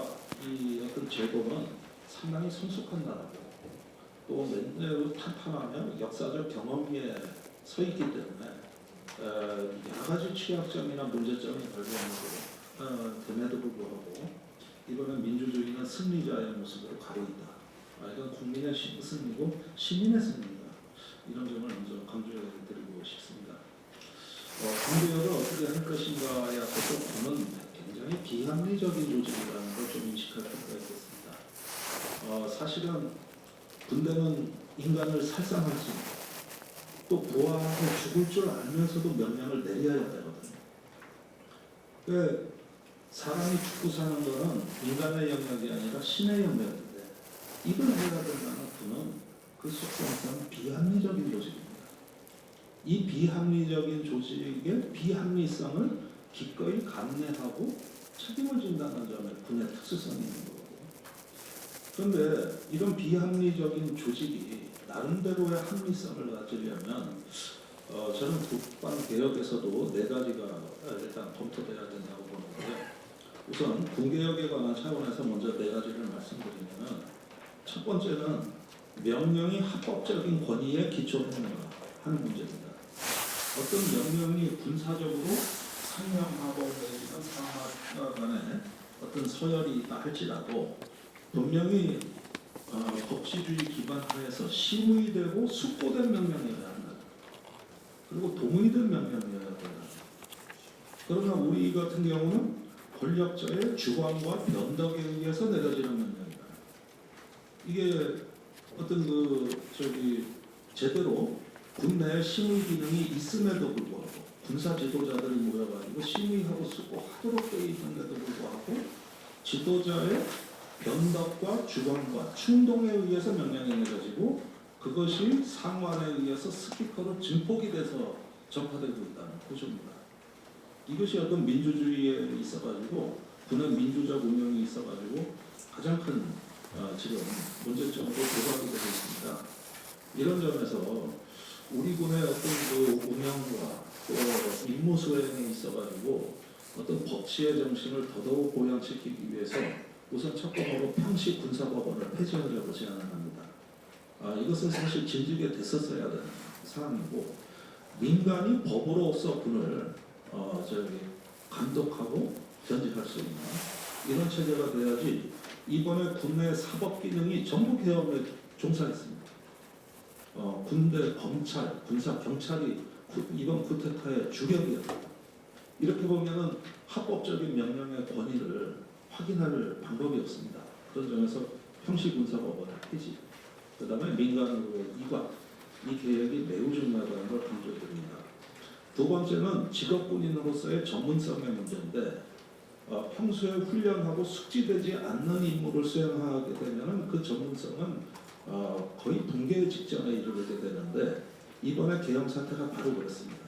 이 어떤 제도는 상당히 성숙한 나라고 또 매우 탄탄하며 역사적 경험에 서 있기 때문에 여러 가지 취약점이나 문제점이 발견되고 됨에도 불구하고 이번엔 민주주의는 승리자의 모습으로 가고 있다. 이건 국민의 승리고 시민의 승리다. 이런 점을 먼저 강조해드리고 싶습니다. 군대를 어떻게 할 것인가에 앞서서 군은 굉장히 비합리적인 조직이라는 걸 좀 인식할 필요가 있겠습니다. 사실은 군대는 인간을 살상할 수 있고 또 부하하고 죽을 줄 알면서도 명령을 내려야 되거든요. 사람이 죽고 사는 것은 인간의 영역이 아니라 신의 영역인데 이걸 해야 된다는 군은 그 속성상 비합리적인 조직입니다. 이 비합리적인 조직의 비합리성을 기꺼이 감내하고 책임을 진다는 점에 군의 특수성이 있는 거거든요. 그런데 이런 비합리적인 조직이 나름대로의 합리성을 가지려면 저는 국방 개혁에서도 4가지가 일단 검토돼야 된다고 보는데요. 우선 군개혁에 관한 차원에서 먼저 4가지를 말씀드리면 첫 번째는 명령이 합법적인 권위에 기초했는가 하는 문제입니다. 어떤 명령이 군사적으로 상명하고 내지는 상하 간에 어떤 서열이 있다 할지라도 분명히 법치주의 기반 하에서 심의되고 숙고된 명령이어야 한다. 그리고 동의된 명령이어야 한다. 그러나 우리 같은 경우는 권력자의 주관과 변덕에 의해서 내려지는 명령이다. 이게 어떤 제대로 군내 심의 기능이 있음에도 불구하고 군사 지도자들이 모여가지고 심의하고 숙고하도록 되어 있는데도 불구하고 지도자의 변덕과 주관과 충동에 의해서 명령이 내려지고 그것이 상관에 의해서 스피커로 증폭이 돼서 전파되고 있다는 구조입니다. 이것이 어떤 민주주의에 있어가지고 군의 민주적 운영이 있어가지고 가장 큰 지금 문제점으로 부각이 되고 있습니다. 이런 점에서 우리 군의 어떤 운영과 또 임무 수행에 있어가지고 어떤 법치의 정신을 더더욱 보양시키기 위해서 우선 첫번으로 평시 군사법원을 폐지하려고 제안을 합니다. 이것은 사실 진즉에 됐었어야 되는 사항이고 민간이 법으로서 군을 감독하고 견제할 수 있는 이런 체제가 돼야지 이번에 군내 사법 기능이 전부 개혁에 종사했습니다. 군대, 검찰, 군사, 경찰이 이번 쿠데타의 주력이었다. 이렇게 보면은 합법적인 명령의 권위를 확인할 방법이 없습니다. 그런 점에서 평시군사법원의 폐지, 그 다음에 민간으로 이관, 이 계획이 매우 중요하다는 걸 강조드립니다. 두 번째는 직업군인으로서의 전문성의 문제인데 평소에 훈련하고 숙지되지 않는 임무를 수행하게 되면 그 전문성은 거의 붕괴 직전에 이르게 되는데 이번에 개헌 사태가 바로 그렇습니다.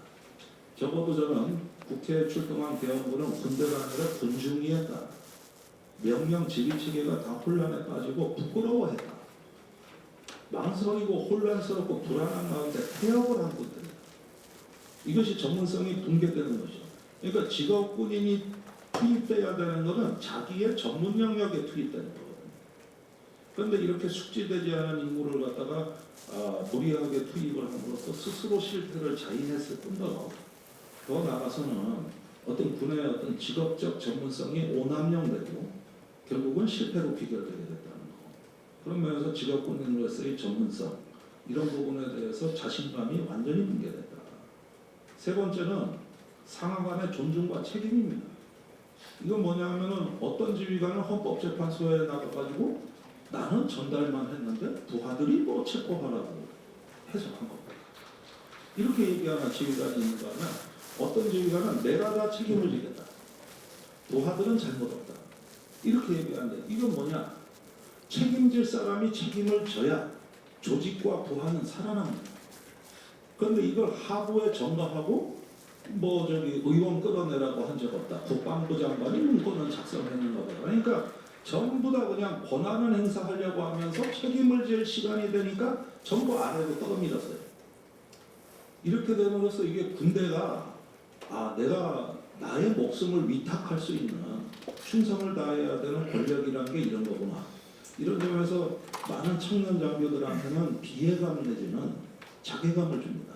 적어도 저는 국회에 출동한 개헌부는 군대가 아니라 군중위였다. 명령 지휘 체계가 다 혼란에 빠지고 부끄러워했다. 망설이고 혼란스럽고 불안한 가운데 폐업을 한 군대입니다. 이것이 전문성이 붕괴되는 거죠. 그러니까 직업군인이 투입돼야 되는 것은 자기의 전문 영역에 투입되는 거거든요. 그런데 이렇게 숙지되지 않은 인물을 갖다가 무리하게 투입을 함으로써 스스로 실패를 자인했을 뿐더러 더 나아가서는 어떤 군의 어떤 직업적 전문성이 오남용되고 결국은 실패로 귀결되게 됐다는 거. 그런 면에서 직업군인으로서의 전문성 이런 부분에 대해서 자신감이 완전히 붕괴됐다. 세 번째는 상하 간의 존중과 책임입니다. 이건 뭐냐면은 어떤 지휘관은 헌법재판소에 나가가지고 나는 전달만 했는데 부하들이 뭐 체포하라고 해석한 겁니다. 이렇게 얘기하는 지휘관이 있는가 하면 어떤 지휘관은 내가 다 책임을 지겠다. 부하들은 잘못 없다. 이렇게 얘기하는데 이건 뭐냐? 책임질 사람이 책임을 져야 조직과 부하는 살아납니다. 그런데 이걸 하부에 전가하고 의원 끌어내라고 한 적 없다. 국방부 장관이 문건을 작성했는가 보다. 그러니까 전부 다 그냥 권한을 행사하려고 하면서 책임을 질 시간이 되니까 전부 아래로 떠밀었어요. 이렇게 됨으로써 이게 군대가 내가 나의 목숨을 위탁할 수 있는 충성을 다해야 되는 권력이라는 게 이런 거구나. 이런 점에서 많은 청년 장교들한테는 비애감 내지는 자괴감을 줍니다.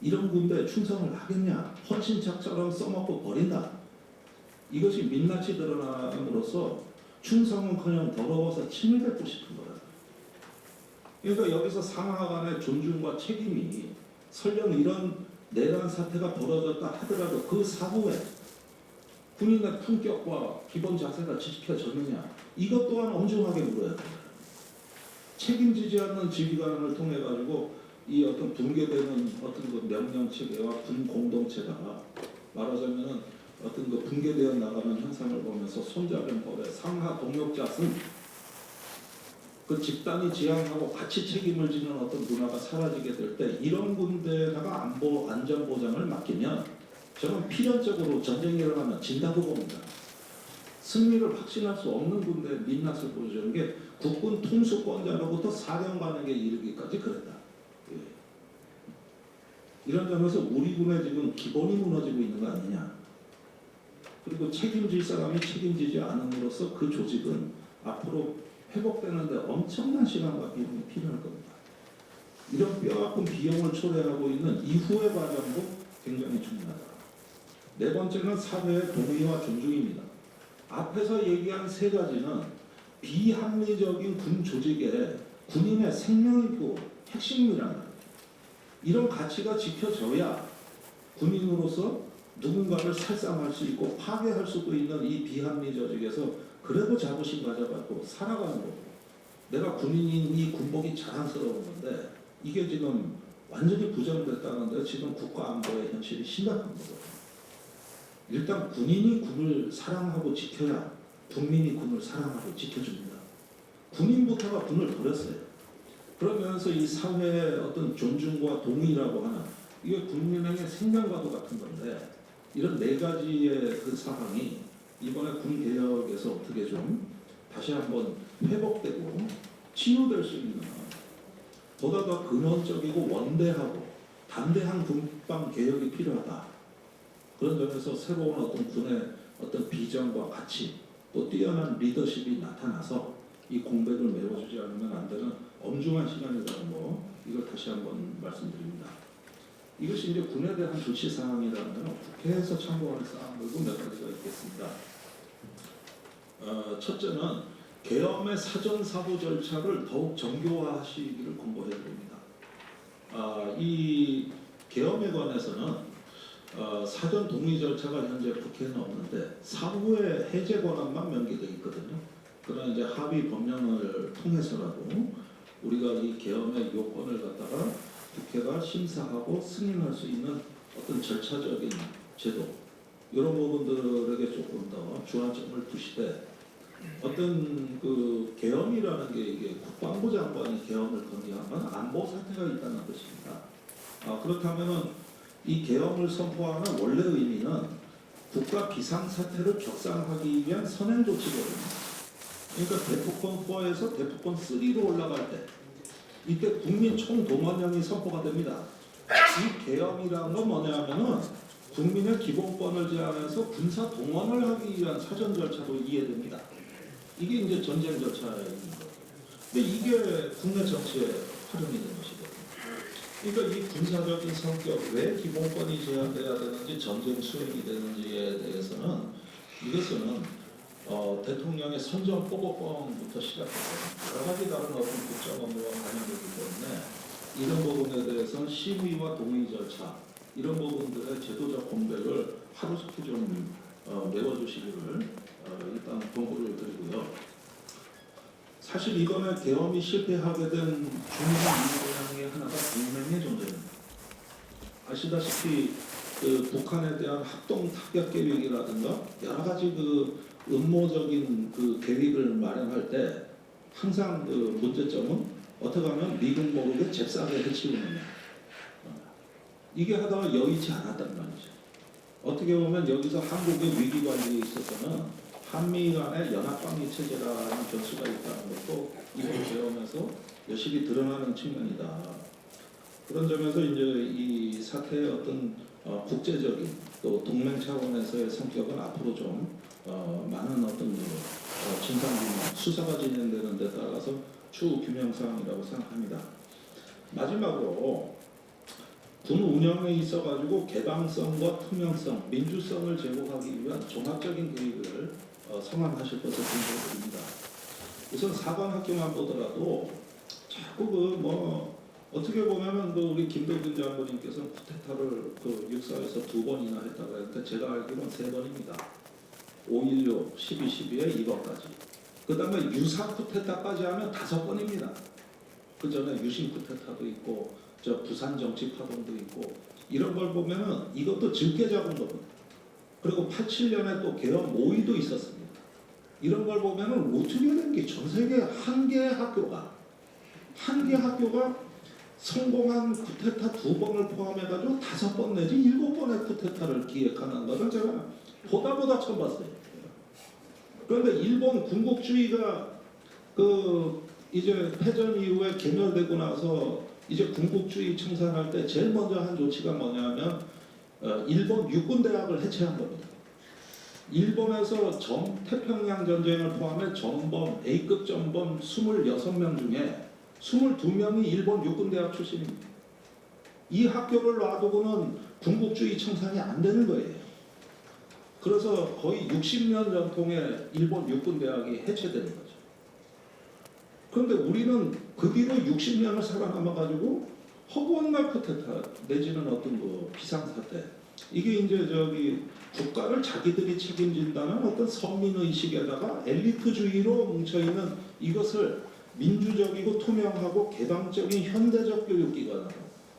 이런 군대에 충성을 하겠냐? 헌신짝처럼 써먹고 버린다. 이것이 민낯이 드러남으로써 충성은커녕 더러워서 침을 뱉고 싶은 거다. 그러니까 여기서 상하 간의 존중과 책임이 설령 이런 내란 사태가 벌어졌다 하더라도 그 사후에 군인의 품격과 기본 자세가 지켜졌느냐, 이것 또한 엄중하게 물어야 됩니다. 책임지지 않는 지휘관을 통해 가지고 이 어떤 붕괴되는 어떤 그 명령 체계와 군 공동체가 말하자면은 어떤 그 붕괴되어 나가는 현상을 보면서 손자병법의 상하 동역자승, 그 집단이 지향하고 같이 책임을 지는 어떤 문화가 사라지게 될 때 이런 군대다가 안전 보장을 맡기면 저는 필연적으로 전쟁이 일어나면 진다고 봅니다. 승리를 확신할 수 없는 군대의 민낯을 보여주는 게 국군 통수권자로부터 사령관에게 이르기까지 그랬다. 예. 이런 점에서 우리 군의 지금 기본이 무너지고 있는 거 아니냐. 그리고 책임질 사람이 책임지지 않음으로써 그 조직은 앞으로 회복되는데 엄청난 시간과 비용이 필요할 겁니다. 이런 뼈아픈 비용을 초래하고 있는 이후의 과정도 굉장히 중요하다. 네 번째는 사회의 동의와 존중입니다. 앞에서 얘기한 세 가지는 비합리적인 군 조직에 군인의 생명이고 핵심이라는 이런 가치가 지켜져야 군인으로서 누군가를 살상할 수 있고 파괴할 수도 있는 이 비합리 조직에서 그래도 자부심 가져가고 살아가는 거고, 내가 군인인 이 군복이 자랑스러운 건데 이게 지금 완전히 부정됐다는데 지금 국가안보의 현실이 심각한 거거든요. 일단 군인이 군을 사랑하고 지켜야 국민이 군을 사랑하고 지켜줍니다. 군인부터가 군을 버렸어요. 그러면서 이 사회의 어떤 존중과 동의라고 하는 이게 국민에게 생명과도 같은 건데, 이런 네 가지의 그 사항이 이번에 군 개혁에서 어떻게 좀 다시 한번 회복되고 치유될 수 있는 보다 더 근원적이고 원대하고 담대한 군방 개혁이 필요하다. 그런 점에서 새로운 어떤 군의 어떤 비전과 가치 또 뛰어난 리더십이 나타나서 이 공백을 메워주지 않으면 안 되는 엄중한 시간이라는 거, 이걸 다시 한번 말씀드립니다. 이것이 이제 군에 대한 조치 사항이라면 국회에서 참고할 사항들도 몇 가지가 있겠습니다. 첫째는 계엄의 사전 사고 절차를 더욱 정교화하시기를 권고해 드립니다. 이 계엄에 관해서는 사전 동의 절차가 현재 국회에는 없는데 사후에 해제 권한만 명기되어 있거든요. 그러나 이제 합의 법령을 통해서라도 우리가 이 계엄의 요건을 갖다가 국회가 심사하고 승인할 수 있는 어떤 절차적인 제도, 이런 부분들에게 조금 더 주안점을 두시되, 어떤 그 계엄이라는 게 이게 국방부 장관이 계엄을 건의하면 안보 사태가 있다는 것입니다. 그렇다면은 이 계엄을 선포하는 원래 의미는 국가 비상사태를 격상하기 위한 선행 조치거든요. 그러니까 대포권 4에서 대포권 3로 올라갈 때 이때 국민 총동원령이 선포가 됩니다. 이 계엄이라는 건 뭐냐면은 국민의 기본권을 제한해서 군사 동원을 하기 위한 사전 절차로 이해됩니다. 이게 이제 전쟁 절차인 거예요. 근데 이게 국내 정치에 활용이 된 것이거든요. 그러니까 이 군사적인 성격, 왜 기본권이 제한돼야 되는지, 전쟁 수행이 되는지에 대해서는 이것은 대통령의 선정보고권부터 시작해서 여러 가지 다른 어떤 국정 업무와 관련되기 때문에 이런 부분에 대해서는 심의와 동의 절차, 이런 부분들의 제도적 공백을 하루속히 좀 메워주시기를 일단 권고를 드리고요. 사실 이번에 계엄이 실패하게 된 중요한 이유 중에 하나가 동맹의 존재입니다. 아시다시피 그 북한에 대한 합동 타격 계획이라든가 여러 가지 그 음모적인 그 계획을 마련할 때 항상 그 문제점은 어떻게 하면 미국 모르게 잽싸게 해치우느냐. 이게 하다가 여의치 않았단 말이죠. 어떻게 보면 여기서 한국의 위기 관리에 있어서는 한미 간의 연합방위 체제라는 변수가 있다는 것도 이번 계엄에서 여실히 드러나는 측면이다. 그런 점에서 이제 이 사태의 어떤 국제적인 또 동맹 차원에서의 성격은 앞으로 좀 많은 어떤 진상규명, 수사가 진행되는 데 따라서 추후 규명 사항이라고 생각합니다. 마지막으로 군 운영에 있어가지고 개방성과 투명성, 민주성을 제공하기 위한 종합적인 계획을 성함하실 것을 권고드립니다. 우선 사관학교만 보더라도 자꾸 뭐 어떻게 보면은 우리 김덕균 장관님께서 쿠데타를 육사에서 2번이나 했다고 했는데 제가 알기로는 3번입니다. 5.16, 12.12에 2번까지. 그 다음에 유사 쿠데타까지 하면 5번입니다. 그 전에 유신 쿠데타도 있고 저 부산 정치 파동도 있고 이런 걸 보면은 이것도 적게 잡은 겁니다. 그리고 87년에 또 계엄 5.2도 있었습니다. 이런 걸 보면은 어떻게 된 게 전 세계 한 개의 학교가 성공한 쿠데타 2번을 포함해가지고 5번 내지 7번의 쿠데타를 기획하는 것을 제가 보다 처음 봤어요. 그런데 일본 군국주의가 이제 패전 이후에 개멸되고 나서 이제 군국주의 청산할 때 제일 먼저 한 조치가 뭐냐면 일본 육군대학을 해체한 겁니다. 일본에서 태평양 전쟁을 포함해 전범, A급 전범 26명 중에 22명이 일본 육군대학 출신입니다. 이 학교를 놔두고는 군국주의 청산이 안 되는 거예요. 그래서 거의 60년 전통의 일본 육군대학이 해체되는 거죠. 그런데 우리는 그 뒤로 60년을 살아남아가지고 허구한날 쿠데타 내지는 어떤 비상사태 이게 이제 국가를 자기들이 책임진다는 어떤 선민의식에다가 엘리트주의로 뭉쳐있는 이것을 민주적이고 투명하고 개방적인 현대적 교육기관으로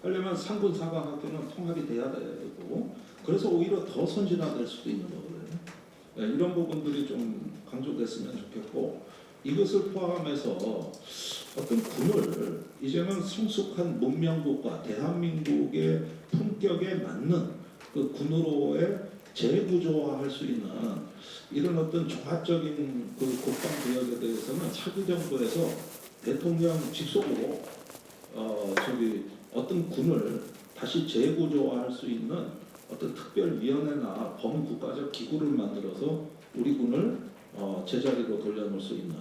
하려면 상군사관학교는 통합이 돼야 되고 그래서 오히려 더 선진화될 수도 있는 거거든요. 네, 이런 부분들이 좀 강조됐으면 좋겠고 이것을 포함해서 어떤 군을 이제는 성숙한 문명국가 대한민국의 품격에 맞는 그 군으로의 재구조화할 수 있는 이런 어떤 종합적인 그 국방 개혁에 대해서는 차기 정부에서 대통령 직속으로 어떤 군을 다시 재구조화할 수 있는 어떤 특별위원회나 범국가적 기구를 만들어서 우리 군을 제자리로 돌려놓을 수 있는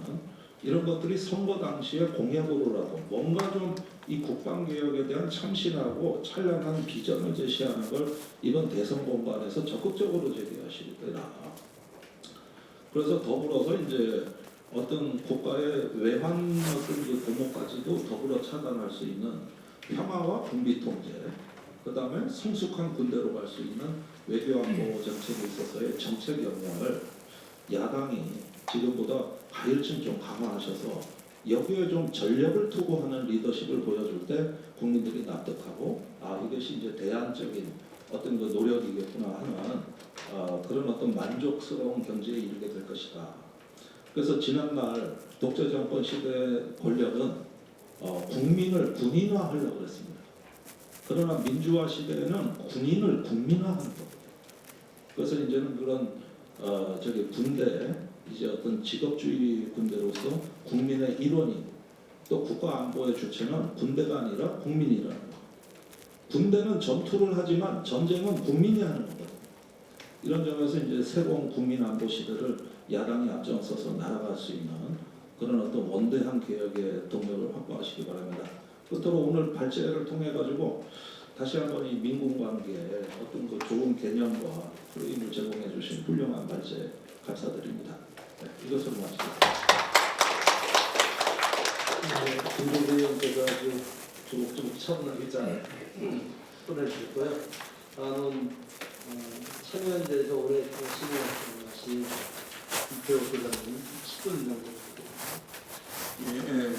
이런 것들이 선거 당시에 공약으로라도 뭔가 좀 이 국방개혁에 대한 참신하고 찬란한 비전을 제시하는 걸 이번 대선 공관에서 적극적으로 제기하시리라. 그래서 더불어서 이제 어떤 국가의 외환 어떤 그 공모까지도 더불어 차단할 수 있는 평화와 군비 통제, 그 다음에 성숙한 군대로 갈 수 있는 외교안보 정책에 있어서의 정책 역량을 야당이 지금보다 가열층 좀 강화하셔서 여기에 좀 전력을 투구하는 리더십을 보여줄 때 국민들이 납득하고 이것이 이제 대안적인 어떤 그 노력이겠구나 하는 그런 어떤 만족스러운 경제에 이르게 될 것이다. 그래서 지난날 독재 정권 시대 권력은 국민을 군인화하려고 했습니다. 그러나 민주화 시대에는 군인을 국민화하는 겁니다. 그래서 이제는 그런 군대 이제 어떤 직업주의 군대로서 국민의 일원이고 또 국가 안보의 주체는 군대가 아니라 국민이라는 거. 군대는 전투를 하지만 전쟁은 국민이 하는 거거든요. 이런 점에서 이제 새로운 국민 안보 시대를 야당이 앞장서서 날아갈 수 있는 그런 어떤 원대한 개혁의 동력을 확보하시기 바랍니다. 끝으로 오늘 발제를 통해 가지고 다시 한번 이 민군관계의 어떤 그 좋은 개념과 프레임을 제공해 주신 훌륭한 발제 감사드립니다. 네, 이것으로 마치겠습니다. 김종대 의원께서 아주 조목조목 차분한 의자를 꺼내주셨고요. 나는 참여연대에서 올해 열심히 하신 이태호 교장님 10분 정도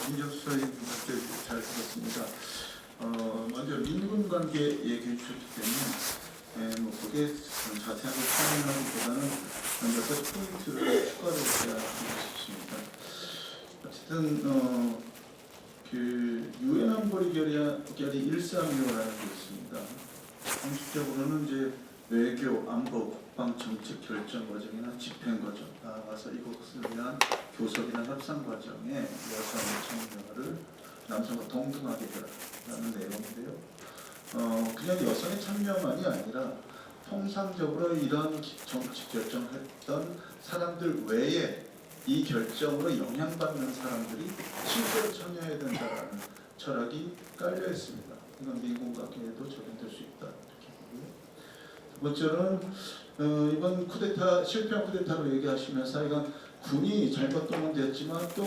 김정수사님 문제 잘 들었습니다. 먼저 민군 관계 얘기해 주셨기 때문에 그게 자세하게 설명하기보다는 몇 가지 포인트를 추가로 제가 드리고 싶습니다. 어쨌든 그 유엔 안보리 결의 136이라는 게 있습니다. 공식적으로는 이제 외교, 안보, 국방 정책 결정 과정이나 집행 과정, 나아가서 이것을 위한 교섭이나 협상 과정에 여성의 참여를 남성과 동등하게 하라는 내용인데요. 그냥 여성의 참여만이 아니라 통상적으로 이런 정책 결정을 했던 사람들 외에 이 결정으로 영향받는 사람들이 실제로 참여해야 된다는 철학이 깔려 있습니다. 이건 민군관계에도 적용될 수 있다 이렇게 보고요. 두 번째는 이번 쿠데타 실패한 쿠데타로 얘기하시면서 이건 군이 잘못되면 됐지만 또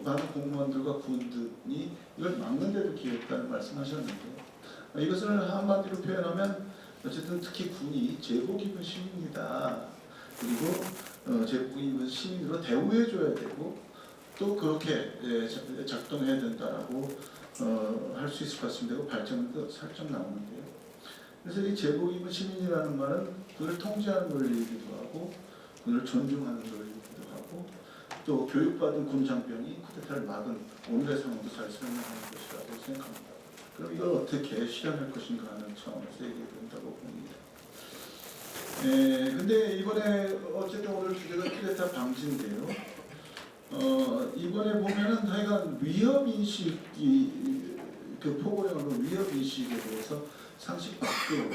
많은 공무원들과 군들이 이걸 막는데도 기여했다는 말씀하셨는데 이것을 한마디로 표현하면 어쨌든 특히 군이 제복 입은 시민이다. 그리고 제복 입은 시민으로 대우해줘야 되고 또 그렇게 작동해야 된다라고 할 수 있을 것 같습니다. 그 발전도 살짝 나오는데요. 그래서 이 제복 입은 시민이라는 말은 그를 통제하는 논리이기도 하고 그를 존중하는 논리이기도 하고 또 교육받은 군 장병이 쿠데타를 막은 오늘의 상황도 잘 설명하는 것이라고 생각합니다. 그럼 이걸 어떻게 실현할 것인가 하는 차원에서 얘기된다고 봅니다. 근데 이번에 어쨌든 오늘 주제가 쿠데타 방지인데요. 이번에 보면은 하여간 위협인식이 그 포고령으로 위협인식에 대해서 상식 바뀌고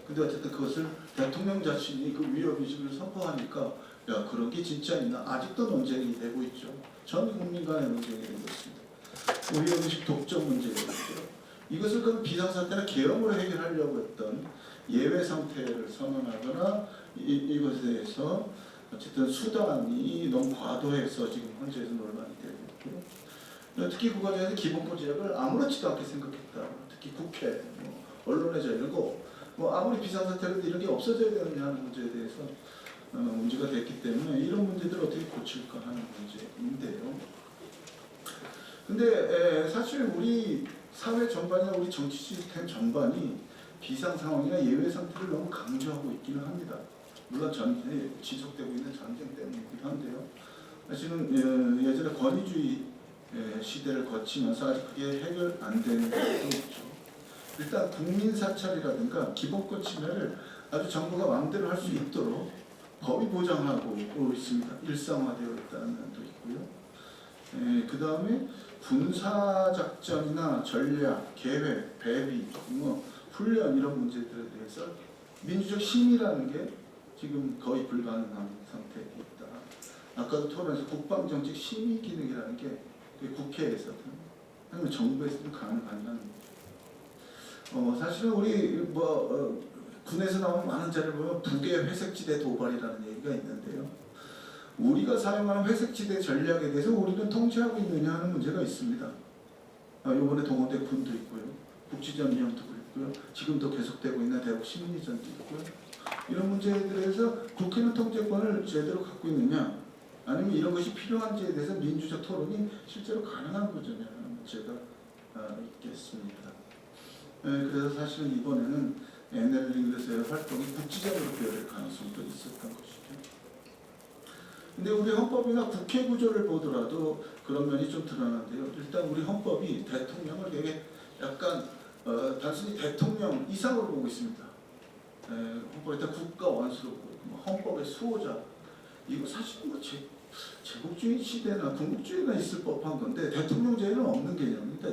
근데 어쨌든 그것을 대통령 자신이 그 위협인식을 선포하니까 야 그런 게 진짜 있나 아직도 논쟁이 되고 있죠. 전 국민 간의 논쟁이 되고 있습니다. 위협인식 독점 문제가 있죠. 이것을 그럼 비상사태나 계엄으로 해결하려고 했던 예외 상태를 선언하거나 이것에 대해서 어쨌든 수단이 너무 과도해서 지금 현재에서 논란이 되고 있고요. 특히 국가적인 기본권 제약을 아무렇지도 않게 생각했다. 특히 국회, 언론의 자유고 아무리 비상사태라도 이런 게 없어져야 되느냐 하는 문제에 대해서 문제가 됐기 때문에 이런 문제들을 어떻게 고칠까 하는 문제인데요. 근데 사실 우리 사회 전반이나 우리 정치 시스템 전반이 비상 상황이나 예외 상태를 너무 강조하고 있기는 합니다. 물론 지속되고 있는 전쟁 때문이기도 한데요. 사실은 예전에 권위주의 시대를 거치면서 아직 그게 해결 안 되는 것도 있죠. 일단 국민 사찰이라든가 기본권 침해를 아주 정부가 마음대로 할 수 있도록 법이 보장하고 있습니다. 일상화되어 있다는 면도 있고요. 그 다음에 군사작전이나 전략, 계획, 배비, 훈련 이런 문제들에 대해서 민주적 심의라는 게 지금 거의 불가능한 상태에 있다. 아까도 토론에서 국방정책 심의 기능이라는 게 국회에서든 아니면 정부에서든 가능하냐는 거죠. 사실은 우리 군에서 나오는 많은 자료를 보면 북의 회색지대 도발이라는 얘기가 있는데요. 우리가 사용하는 회색지대 전략에 대해서 우리는 통제하고 있느냐 하는 문제가 있습니다. 이번에 동원대 군도 있고요. 국지전위원도 있고요. 지금도 계속되고 있는 대북 시민위전도 있고요. 이런 문제에 대해서 국회는 통제권을 제대로 갖고 있느냐 아니면 이런 것이 필요한지에 대해서 민주적 토론이 실제로 가능한 거냐는 문제가 있겠습니다. 그래서 사실은 이번에는 NL링에서의 활동이 국지적으로 되어질 가능성도 있었던 것이죠. 근데 우리 헌법이나 국회 구조를 보더라도 그런 면이 좀 드러나는데요. 일단 우리 헌법이 대통령을 되게 약간 단순히 대통령 이상으로 보고 있습니다. 헌법에 다 국가 원수로 보고 있고 헌법의 수호자 이거 사실 제국주의 시대나 군국주의나 있을 법한 건데 대통령제에는 없는 개념입니다.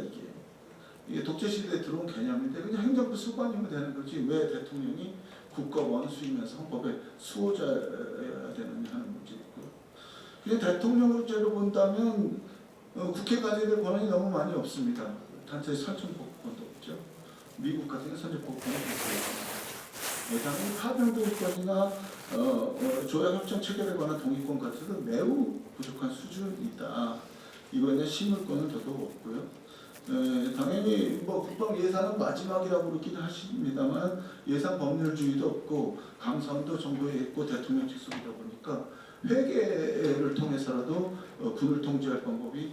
이게 독재 시대에 들어온 개념인데 그냥 행정부 수반이면 되는 거지 왜 대통령이 국가 원수이면서 헌법의 수호자여야 되느냐 하는 문제 있고요. 그냥 대통령제로 본다면 국회 가져야 될 권한이 너무 많이 없습니다. 단체 선천복권도 없죠. 미국 같은 선천복권은 없습니다. 당연히 파병동의권이나 조약협정 체결에 관한 동의권 같은 건 매우 부족한 수준이다. 이거에 심의권은 더더욱 없고요. 당연히 국방 예산은 마지막이라고 그러긴 하십니다만 예산 법률주의도 없고 강선도 정부에 있고 대통령 직속이다 보니까 회계를 통해서라도 군을 통제할 방법이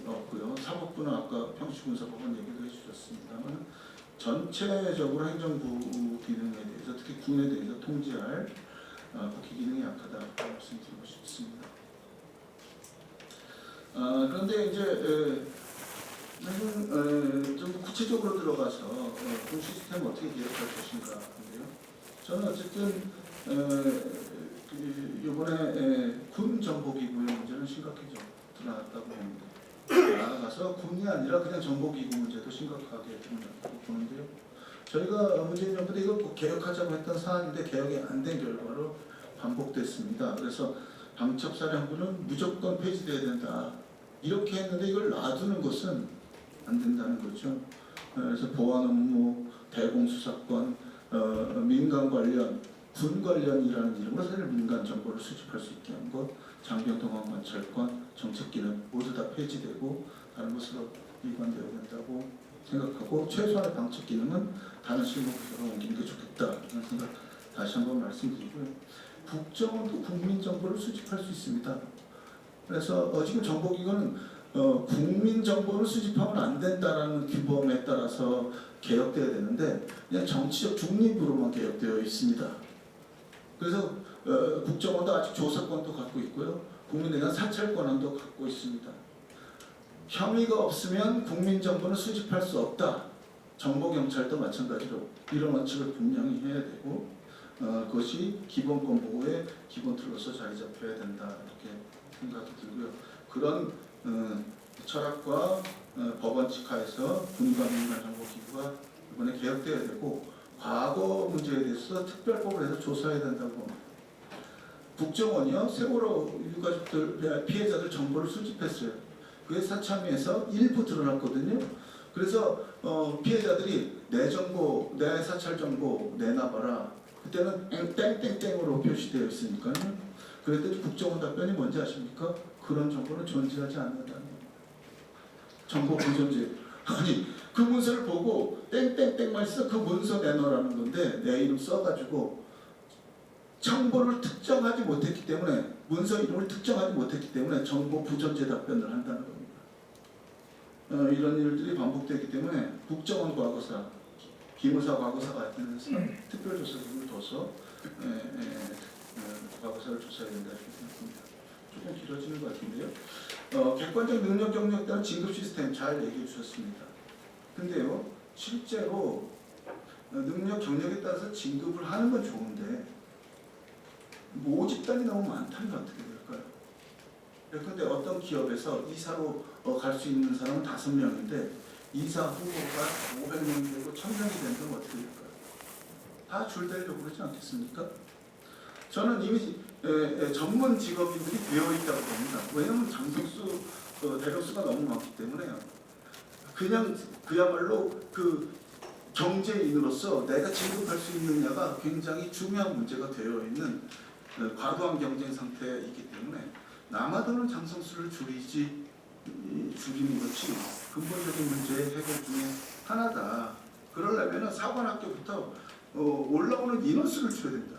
없고요. 사법부는 아까 평시군사법원 얘기도 해주셨습니다만 전체적으로 행정부 기능에 대해서 특히 군에 대해서 통제할 국회 기능이 약하다고 말씀드리고 싶습니다. 그런데 이제 좀 구체적으로 들어가서 군 시스템을 어떻게 개혁할 것인가인데요. 저는 어쨌든 이번에 군 정보기구의 문제는 심각해져 드러났다고 봅니다. 나아가서 군이 아니라 그냥 정보기구 문제도 심각하게 드러났다고 보는데요. 저희가 문재인 정부 때 이거 꼭 개혁하자고 했던 사안인데 개혁이 안 된 결과로 반복됐습니다. 그래서 방첩사령부는 무조건 폐지돼야 된다. 이렇게 했는데 이걸 놔두는 것은 안 된다는 거죠. 그래서 보안 업무, 대공수사권, 민간 관련 군 관련이라는 이름으로 사실 민간 정보를 수집할 수 있게 한 것, 장병 동원 관찰권, 정책 기능 모두 다 폐지되고 다른 것으로 일관되어야 된다고 생각하고 최소한의 방책 기능은 다른 실무 부서로 옮기는 게 좋겠다는 생각 다시 한번 말씀드리고요. 국정원도 국민 정보를 수집할 수 있습니다. 그래서 지금 정보기관은 국민 정보를 수집하면 안 된다라는 규범에 따라서 개혁돼야 되는데 그냥 정치적 중립으로만 개혁되어 있습니다. 그래서 국정원도 아직 조사권도 갖고 있고요. 국민에 대한 사찰 권한도 갖고 있습니다. 혐의가 없으면 국민 정보는 수집할 수 없다. 정보경찰도 마찬가지로 이런 원칙을 분명히 해야 되고 그것이 기본권 보호의 기본 틀로서 자리 잡혀야 된다 이렇게 생각이 들고요. 그런 철학과 법원칙 하에서 군과 민간정보기구가 이번에 개혁돼야 되고 과거 문제에 대해서 특별법을 해서 조사해야 된다고 봅니다. 국정원이요 세월호 유가족들 피해자들 정보를 수집했어요. 그게 사참위에서 일부 드러났거든요. 그래서 피해자들이 내 정보, 내 사찰 정보 내놔봐라. 그때는 땡땡땡으로 표시되어 있으니까요. 그랬더니 국정원 답변이 뭔지 아십니까? 그런 정보는 존재하지 않는다는 겁니다. 정보 불존재. 아니 그 문서를 보고 땡땡땡만 있어 그 문서 내놓으라는 건데 내 이름 써가지고 정보를 특정하지 못했기 때문에 문서 이름을 특정하지 못했기 때문에 정보 부존재 답변을 한다는 겁니다. 이런 일들이 반복되기 때문에 국정원 과거사, 기무사 과거사 같은 데서 특별조사기구를 둬서 과거사를 조사해야 된다 이렇게 생각합니다. 조금 길어지는 것 같은데요. 객관적 능력 경력에 따른 진급 시스템 잘 얘기해 주셨습니다. 근데요 실제로 능력 경력에 따라서 진급을 하는 건 좋은데 모집단이 너무 많다면 어떻게 될까요? 그런데 어떤 기업에서 이사로 갈 수 있는 사람은 5명인데 이사 후보가 500명이 되고 1000명이 된다면 어떻게 될까요? 다 줄대려고 그러지 않겠습니까? 저는 이미 전문 직업인들이 되어 있다고 봅니다. 왜냐하면 장성수 대령수가 너무 많기 때문에요. 그냥 그야말로 그 경제인으로서 내가 진급할 수 있느냐가 굉장히 중요한 문제가 되어 있는 과도한 경쟁 상태이기 때문에 남아도는 장성수를 줄이는 것이 근본적인 문제의 해결 중에 하나다. 그러려면 사관학교부터 올라오는 인원수를 줄여야 된다.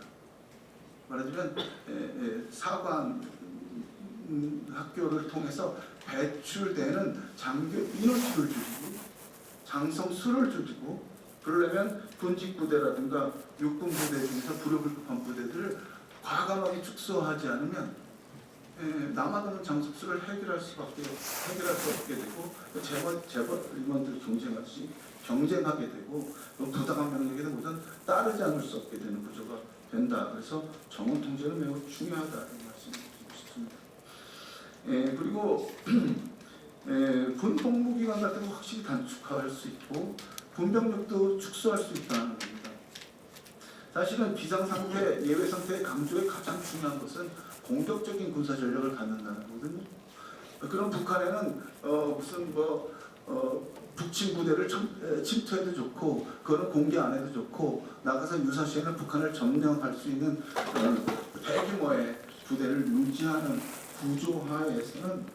말하자면 사관 학교를 통해서 배출되는 장교 인원수를 줄이고 장성수를 줄이고 그러려면 군직부대라든가 육군부대 중에서 불효급한 부대들을 과감하게 축소하지 않으면 남아도는 장성수를 해결할 수 없게 되고 재벌 임원들이 경쟁하게 되고 부당한 병력에도 모든 따르지 않을 수 없게 되는 구조가 된다. 그래서 정원 통제는 매우 중요하다 이런 말씀드리고 싶습니다. 그리고 군 복무기간 같은 거 확실히 단축할 수 있고 군 병력도 축소할 수 있다는 겁니다. 사실은 비상상태, 예외상태의 강조의 가장 중요한 것은 공격적인 군사 전력을 갖는다는 거거든요. 그럼 북한에는 무슨 북침 부대를 침투해도 좋고 그거는 공개 안 해도 좋고 나가서 유사시에는 북한을 점령할 수 있는 대규모의 부대를 유지하는 구조하에서는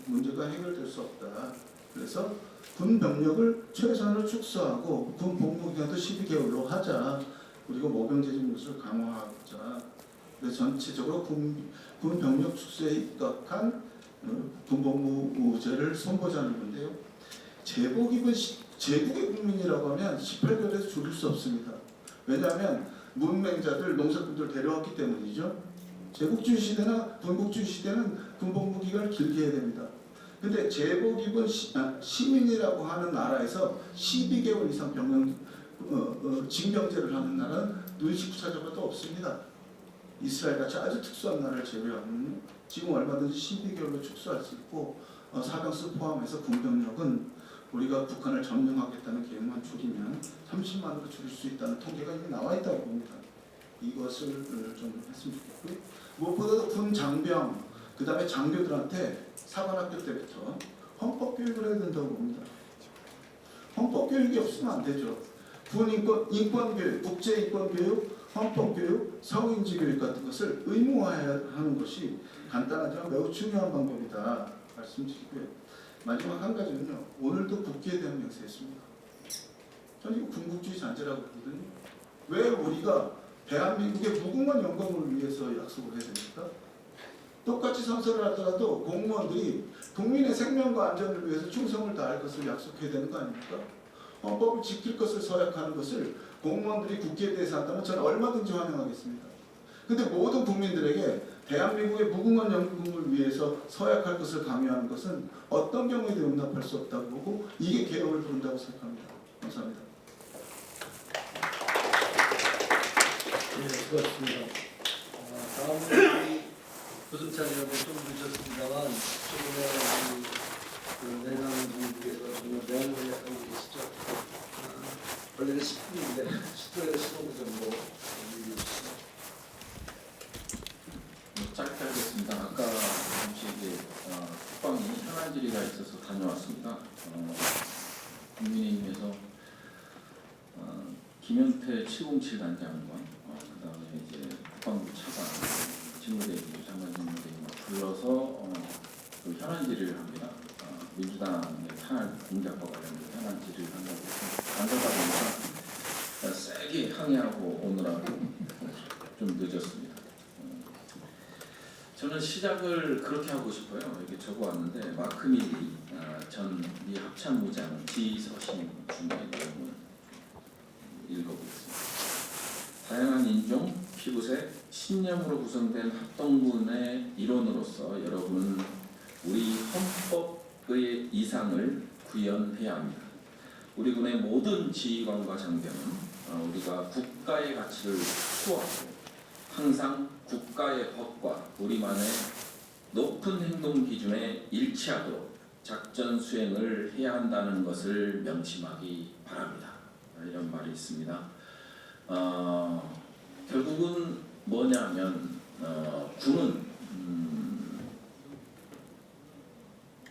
문제가 해결될 수 없다. 그래서 군 병력을 최소한으로 축소하고 군 복무기간도 12개월로 하자. 그리고 모병제지 모습을 강화하자. 그래서 전체적으로 군 병력 축소에 입각한 군복무제를 선보자는 건데요. 제복 입은 제국의 국민이라고 하면 18개월에서 줄일 수 없습니다. 왜냐하면 문맹자들, 농사꾼들 데려왔기 때문이죠. 제국주의 시대나 군국주의 시대는 군복무 기간을 길게 해야 됩니다. 근데 제복 입은 시민이라고 하는 나라에서 12개월 이상 징병제를 하는 나라는 눈1 9차적으로도 없습니다. 이스라엘 같이 아주 특수한 나라를 제외하면 지금 얼마든지 12개월로 축소할 수 있고 사병수 포함해서 군병력은 우리가 북한을 점령하겠다는 계획만 줄이면 30만으로 줄일 수 있다는 통계가 이미 나와 있다고 봅니다. 이것을 좀 했으면 좋겠고요. 무엇보다도 군 장병, 그 다음에 장교들한테 사관학교 때부터 헌법교육을 해야 된다고 봅니다. 헌법교육이 없으면 안 되죠. 군 인권교육, 국제인권교육, 헌법교육, 성인지교육 같은 것을 의무화하는 것이 간단하지만 매우 중요한 방법이다 말씀드리고요. 마지막 한 가지는요. 오늘도 국기에 대한 맹세했습니다. 저는 이거 군국주의 잔재라고 보거든요. 왜 우리가 대한민국의 무궁한 영광을 위해서 약속을 해야 됩니까? 똑같이 선서를 하더라도 공무원들이 국민의 생명과 안전을 위해서 충성을 다할 것을 약속해야 되는 거 아닙니까? 헌법을 지킬 것을 서약하는 것을 공무원들이 국기에 대해서 한다면 저는 얼마든지 환영하겠습니다. 근데 모든 국민들에게 대한민국의 무궁한 영광을 위해서 서약할 것을 강요하는 것은 어떤 경우에도 용납할 수 없다고 보고 이게 개혁을 부른다고 생각합니다. 감사합니다. 네, 수고하셨습니다. 다음은 고승찬 의원님 좀 늦었습니다만 최근에 그 내남 정부에서 정말 명언을 약하고 계시죠. 원래는 10분인데 10분에서 15분 정도 얘기해 주시죠. 짧게 하겠습니다. 아까 잠시 이제 국방이 현안 질의가 있어서 다녀왔습니다. 국민의힘에서 김현태 707 단장과 그다음에 이제 국방부 차관 직무대행 장관 직무대행 불러서 그 현안 질의를 합니다. 민주당의 탄핵 공작과 관련된 현안 질의를 한다고 안되다 보니까 세게 항의하고 오느라고 좀 늦었습니다. 저는 시작을 그렇게 하고 싶어요. 이렇게 적어왔는데 마크 밀리 전 미 합참의장 지서신 중에 내용을 읽어보겠습니다. 다양한 인종, 피부색, 신념으로 구성된 합동군의 일원으로서 여러분은 우리 헌법의 이상을 구현해야 합니다. 우리 군의 모든 지휘관과 장병은 우리가 국가의 가치를 수호하고 항상 국가의 법과 우리만의 높은 행동 기준에 일치하도록 작전 수행을 해야 한다는 것을 명심하기 바랍니다. 이런 말이 있습니다. 결국은 뭐냐면 군은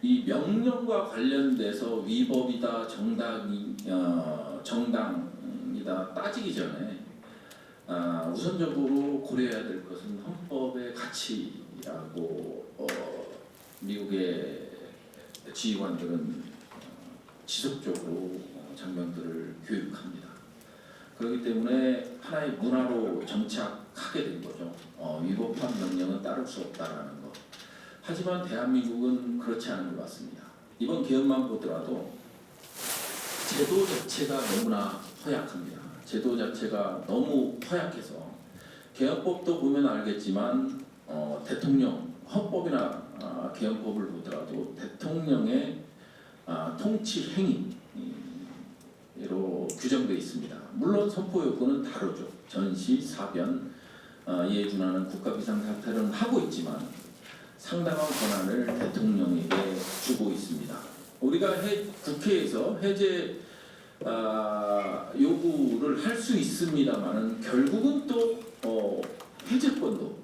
이 명령과 관련돼서 위법이다 정당이다 따지기 전에 우선적으로 고려해야 될 것은 헌법의 가치라고 미국의 지휘관들은 지속적으로 장병들을 교육합니다. 그렇기 때문에 하나의 문화로 정착하게 된 거죠. 위법한 명령은 따를 수 없다라는 것. 하지만 대한민국은 그렇지 않은 것 같습니다. 이번 개헌만 보더라도 제도 자체가 너무나 허약합니다. 제도 자체가 너무 허약해서 개헌법도 보면 알겠지만 대통령 헌법이나 개헌법을 보더라도 대통령의 통치 행위로 규정되어 있습니다. 물론 선포 요건은 다르죠. 전시, 사변, 이에 준하는 국가 비상사태는 하고 있지만 상당한 권한을 대통령에게 주고 있습니다. 우리가 국회에서 해제 요구를 할 수 있습니다만은 결국은 또 해제권도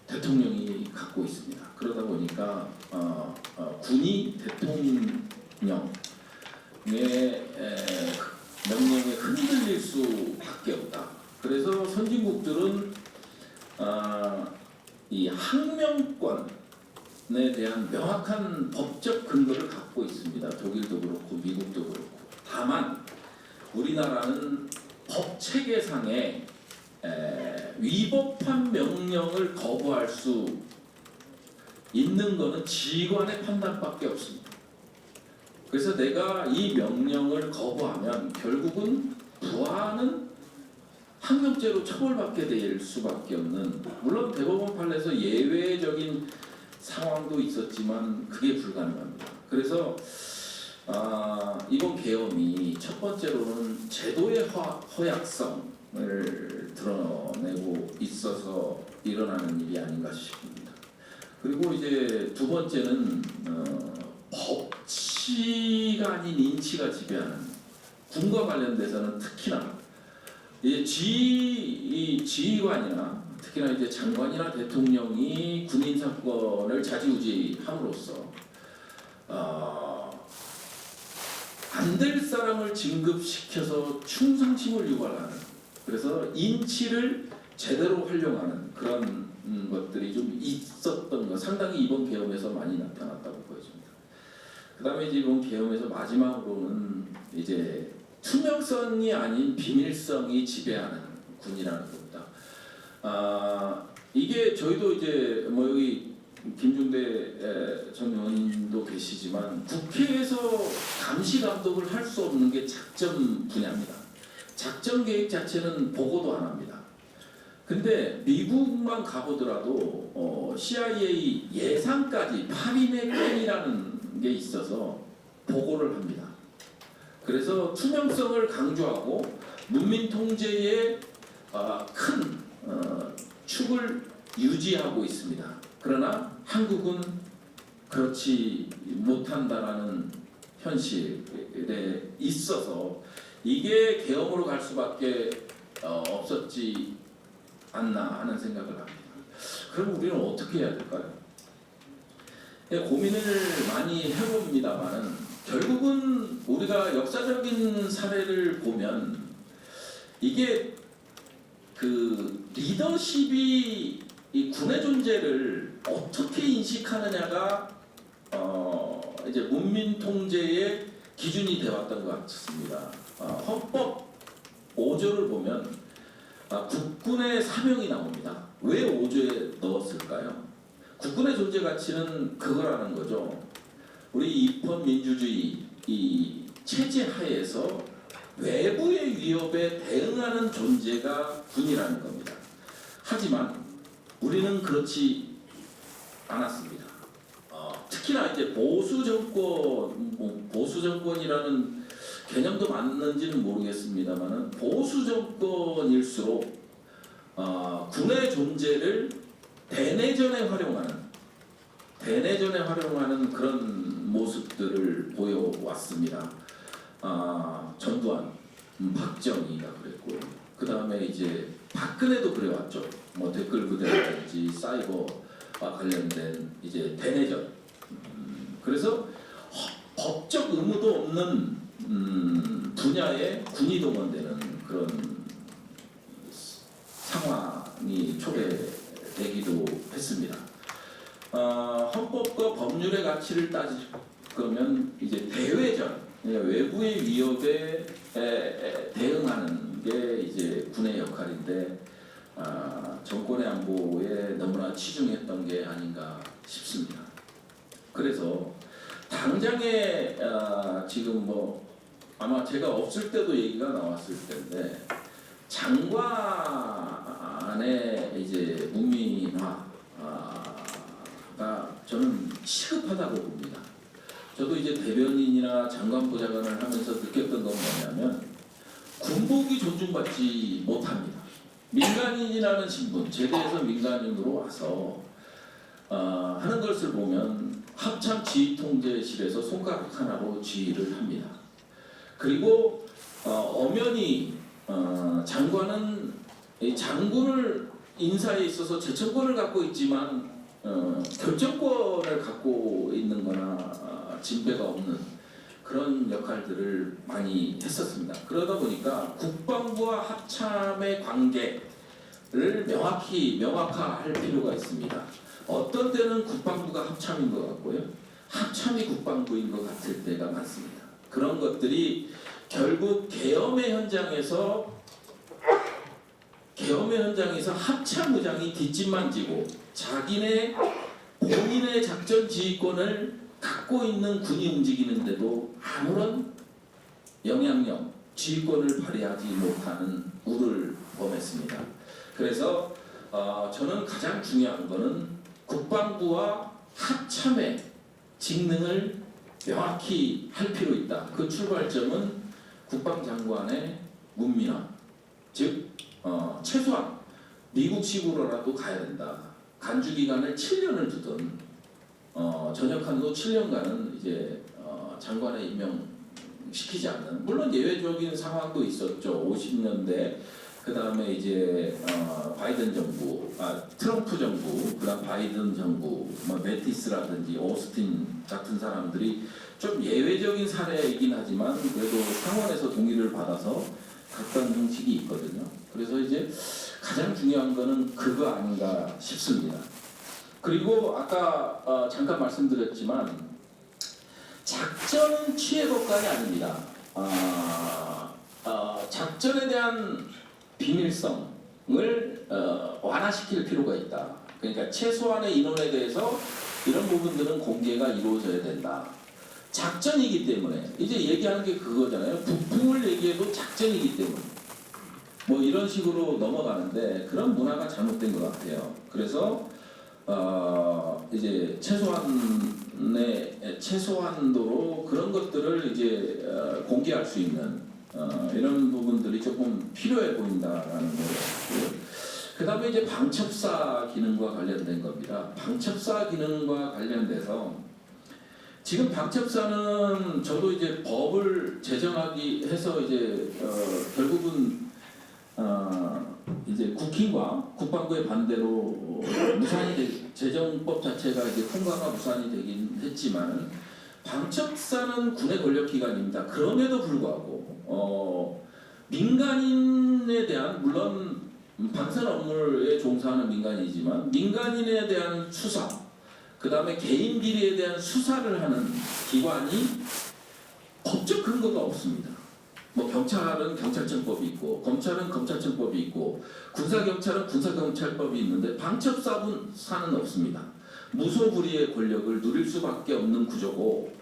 대통령이 갖고 있습니다. 그러다 보니까 군이 대통령의 명령에 흔들릴 수밖에 없다. 그래서 선진국들은 이 항명권에 대한 명확한 법적 근거를 갖고 있습니다. 독일도 그렇고 미국도 그렇고. 다만 우리나라는 법 체계상에 위법한 명령을 거부할 수 있는 것은 지휘관의 판단밖에 없습니다. 그래서 내가 이 명령을 거부하면 결국은 부하는 항명죄로 처벌받게 될 수밖에 없는, 물론 대법원 판례에서 예외적인 상황도 있었지만 그게 불가능합니다. 그래서 이번 계엄이 첫 번째로는 제도의 허약성을 드러내고 있어서 일어나는 일이 아닌가 싶습니다. 그리고 이제 두 번째는 법치가 아닌 인치가 지배하는 군과 관련돼서는 특히나 지휘관이나 특히나 이제 장관이나 대통령이 군인 사건을 좌지우지함으로써 안 될 사람을 진급시켜서 충성심을 유발하는, 그래서 인치를 제대로 활용하는 그런 것들이 좀 있었던 거, 상당히 이번 계엄에서 많이 나타났다고 보여집니다. 그 다음에 이번 계엄에서 마지막으로는 이제 투명성이 아닌 비밀성이 지배하는 군이라는 겁니다. 이게 저희도 이제 뭐 여기 김중대 전 의원님도 계시지만 국회에서 감시 감독을 할 수 없는 게 작전 분야입니다. 작전 계획 자체는 보고도 안 합니다. 근데 미국만 가보더라도 CIA 예상까지 8인의 게임이라는 게 있어서 보고를 합니다. 그래서 투명성을 강조하고 문민 통제의 큰 축을 유지하고 있습니다. 그러나 한국은 그렇지 못한다라는 현실에 있어서 이게 계엄으로 갈 수밖에 없었지 않나 하는 생각을 합니다. 그럼 우리는 어떻게 해야 될까요? 고민을 많이 해봅니다만은 결국은 우리가 역사적인 사례를 보면 이게 그 리더십이 이 군의 존재를 어떻게 인식하느냐가 이제 문민 통제의 기준이 되었던 것 같습니다. 헌법 5조를 보면 국군의 사명이 나옵니다. 왜 5조에 넣었을까요? 국군의 존재 가치는 그거라는 거죠. 우리 입헌 민주주의 이 체제 하에서 외부의 위협에 대응하는 존재가 군이라는 겁니다. 하지만 우리는 그렇지 않았습니다. 특히나 이제 보수 정권이라는 개념도 맞는지는 모르겠습니다만은 보수 정권일수록 군의 존재를 대내전에 활용하는 그런 모습들을 보여왔습니다. 전두환, 박정희가 그랬고, 그 다음에 이제 박근혜도 그래왔죠. 뭐 댓글 부대라든지 사이버 관련된 이제 대내전. 그래서 법적 의무도 없는 분야에 군이 동원되는 그런 상황이 초래되기도 했습니다. 헌법과 법률의 가치를 따질 거면 이제 대외전, 외부의 위협에 대응하는 게 이제 군의 역할인데 정권의 안보에 너무나 치중했던 게 아닌가 싶습니다. 그래서 당장에 지금 뭐 아마 제가 없을 때도 얘기가 나왔을 텐데 장관의 이제 문민화가 저는 시급하다고 봅니다. 저도 이제 대변인이나 장관보좌관을 하면서 느꼈던 건 뭐냐면 군복이 존중받지 못합니다. 민간인이라는 신분, 제대해서 민간인으로 와서 하는 것을 보면 합참 지휘통제실에서 손가락 하나로 지휘를 합니다. 그리고 엄연히 장관은 장군을 인사에 있어서 제청권을 갖고 있지만 결정권을 갖고 있는 거나 진배가 없는 그런 역할들을 많이 했었습니다. 그러다 보니까 국방부와 합참의 관계를 명확화할 필요가 있습니다. 어떤 때는 국방부가 합참인 것 같고요, 합참이 국방부인 것 같을 때가 많습니다. 그런 것들이 결국 계엄의 현장에서 합참의장이 뒷짐만 지고 본인의 작전 지휘권을 갖고 있는 군이 움직이는데도 아무런 영향력, 지휘권을 발휘하지 못하는 우를 범했습니다. 그래서 저는 가장 중요한 것은 국방부와 합참의 직능을 명확히 할 필요 있다. 그 출발점은 국방장관의 문민화, 즉 최소한 미국식으로라도 가야 된다. 간주 기간을 7년을 두든 전역한도 7년간은 이제 장관에 임명시키지 않는, 물론 예외적인 상황도 있었죠. 50년대 그 다음에 이제 바이든 정부, 트럼프 정부, 그다음 바이든 정부, 뭐 매티스라든지 오스틴 같은 사람들이 좀 예외적인 사례이긴 하지만 그래도 상원에서 동의를 받아서 갔던 형식이 있거든요. 그래서 이제 가장 중요한 거는 그거 아닌가 싶습니다. 그리고 아까 잠깐 말씀드렸지만 작전 취해법관이 아닙니다. 작전에 대한 비밀성을 완화시킬 필요가 있다. 그러니까 최소한의 인원에 대해서 이런 부분들은 공개가 이루어져야 된다. 작전이기 때문에 이제 얘기하는 게 그거잖아요. 북풍을 얘기해도 작전이기 때문에 뭐 이런 식으로 넘어가는데 그런 문화가 잘못된 것 같아요. 그래서 이제 최소한도로 그런 것들을 이제 공개할 수 있는 이런 부분들이 조금 필요해 보인다라는 거고요. 그 다음에 이제 방첩사 기능과 관련된 겁니다. 방첩사 기능과 관련돼서 지금 방첩사는 저도 이제 법을 제정하기 해서 이제 결국은 이제 국힘과 국방부의 반대로 무산이 제정법 자체가 이제 통과가 무산이 되긴 했지만 방첩사는 군의 권력기관입니다. 그럼에도 불구하고 민간인에 대한 물론 방산 업무에 종사하는 민간이지만 민간인에 대한 수사, 그 다음에 개인 비리에 대한 수사를 하는 기관이 법적 근거가 없습니다. 뭐 경찰은 경찰청법이 있고 검찰은 검찰청법이 있고 군사경찰은 군사경찰법이 있는데 방첩사는 없습니다. 무소불위의 권력을 누릴 수밖에 없는 구조고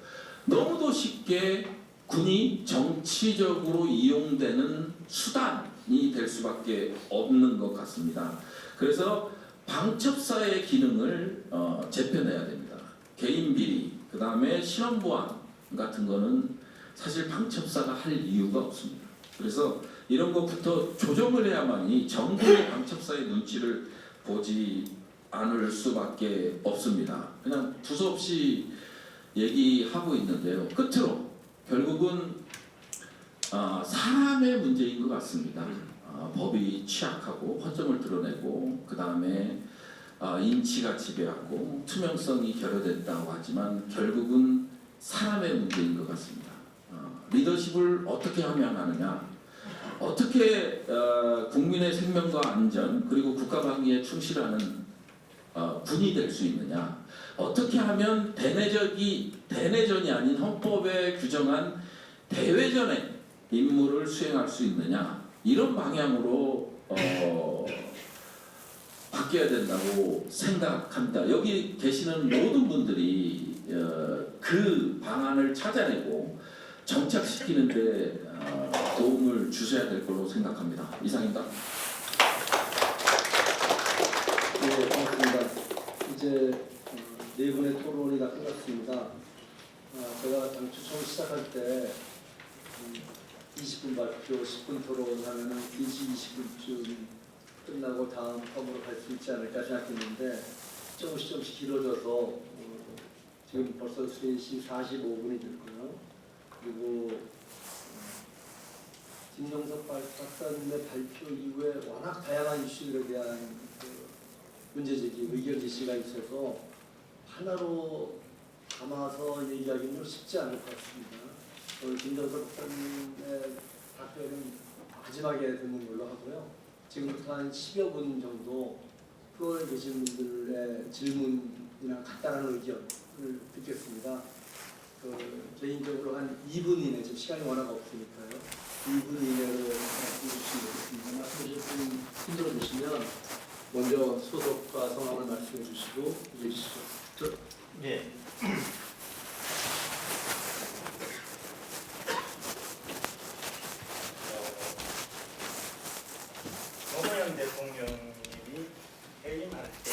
너무도 쉽게 군이 정치적으로 이용되는 수단이 될 수밖에 없는 것 같습니다. 그래서 방첩사의 기능을 재편해야 됩니다. 개인 비리, 그 다음에 실험보안 같은 거는 사실 방첩사가 할 이유가 없습니다. 그래서 이런 것부터 조정을 해야만이 정부의 방첩사의 눈치를 보지 않을 수밖에 없습니다. 그냥 두서없이 얘기하고 있는데요. 끝으로 결국은 사람의 문제인 것 같습니다. 법이 취약하고 허점을 드러내고 그 다음에 인치가 지배하고 투명성이 결여됐다고 하지만 결국은 사람의 문제인 것 같습니다. 리더십을 어떻게 하면 하느냐, 어떻게 국민의 생명과 안전 그리고 국가방위에 충실하는 군이 될 수 있느냐, 어떻게 하면 대내전이 아닌 헌법에 규정한 대외전의 임무를 수행할 수 있느냐, 이런 방향으로 바뀌어야 된다고 생각합니다. 여기 계시는 모든 분들이 그 방안을 찾아내고 정착시키는데 도움을 주셔야 될 걸로 생각합니다. 이상입니다. 네, 고맙습니다. 이제 네 분의 토론이 다 끝났습니다. 제가 당초 처음 시작할 때 20분 발표, 10분 토론하면 20분쯤 끝나고 다음 펌으로 갈 수 있지 않을까 생각했는데 조금씩 길어져서 지금 벌써 3시 45분이 됐고요. 그리고 김영석 박사님의 발표 이후에 워낙 다양한 이슈들에 대한 문제제기, 의견 제시가 있어서 하나로 담아서 얘기하기는 좀 쉽지 않을 것 같습니다. 오늘 김영석 박사님의 발표는 마지막에 듣는 걸로 하고요. 지금부터 한 10여 분 정도 프로에 계신 분들의 질문이나 간단한 의견을 듣겠습니다. 개인적으로 한 2분 이내, 지금 시간이 워낙 없으니까요. 2분 이내로 말씀해 주시면 되겠습니다. 말씀해 주신 힘들어 주시면 먼저 소속과 성함을 말씀해 주시고 얘기해 주시죠. 예. 노무현 대통령님이 해임할 때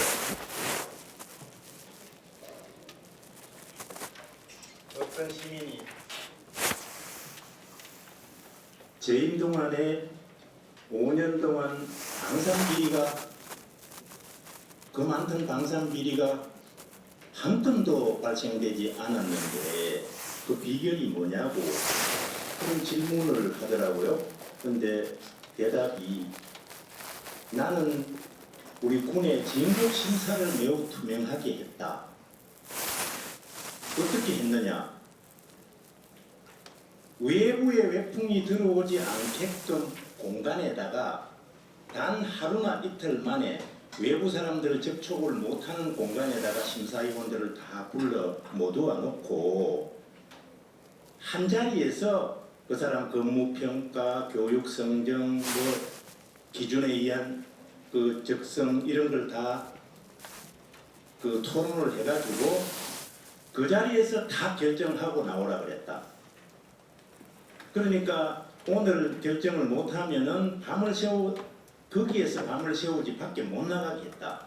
어떤 시민이 재임 동안에 5년 동안 그 많던 방산 비리가 한 건도 발생되지 않았는데 그 비결이 뭐냐고 그런 질문을 하더라고요. 근데 대답이 나는 우리 군의 진급 심사를 매우 투명하게 했다. 어떻게 했느냐? 외부의 외풍이 들어오지 않게끔 공간에다가 단 하루나 이틀 만에 외부 사람들 접촉을 못하는 공간에다가 심사위원들을 다 불러 모두와 놓고 한 자리에서 그 사람 근무평가, 교육성정, 기준에 의한 그 적성 이런 걸 다 그 토론을 해가지고 그 자리에서 다 결정하고 나오라 그랬다. 그러니까 오늘 결정을 못하면은 거기에서 밤을 새우지 밖에 못 나가게 했다.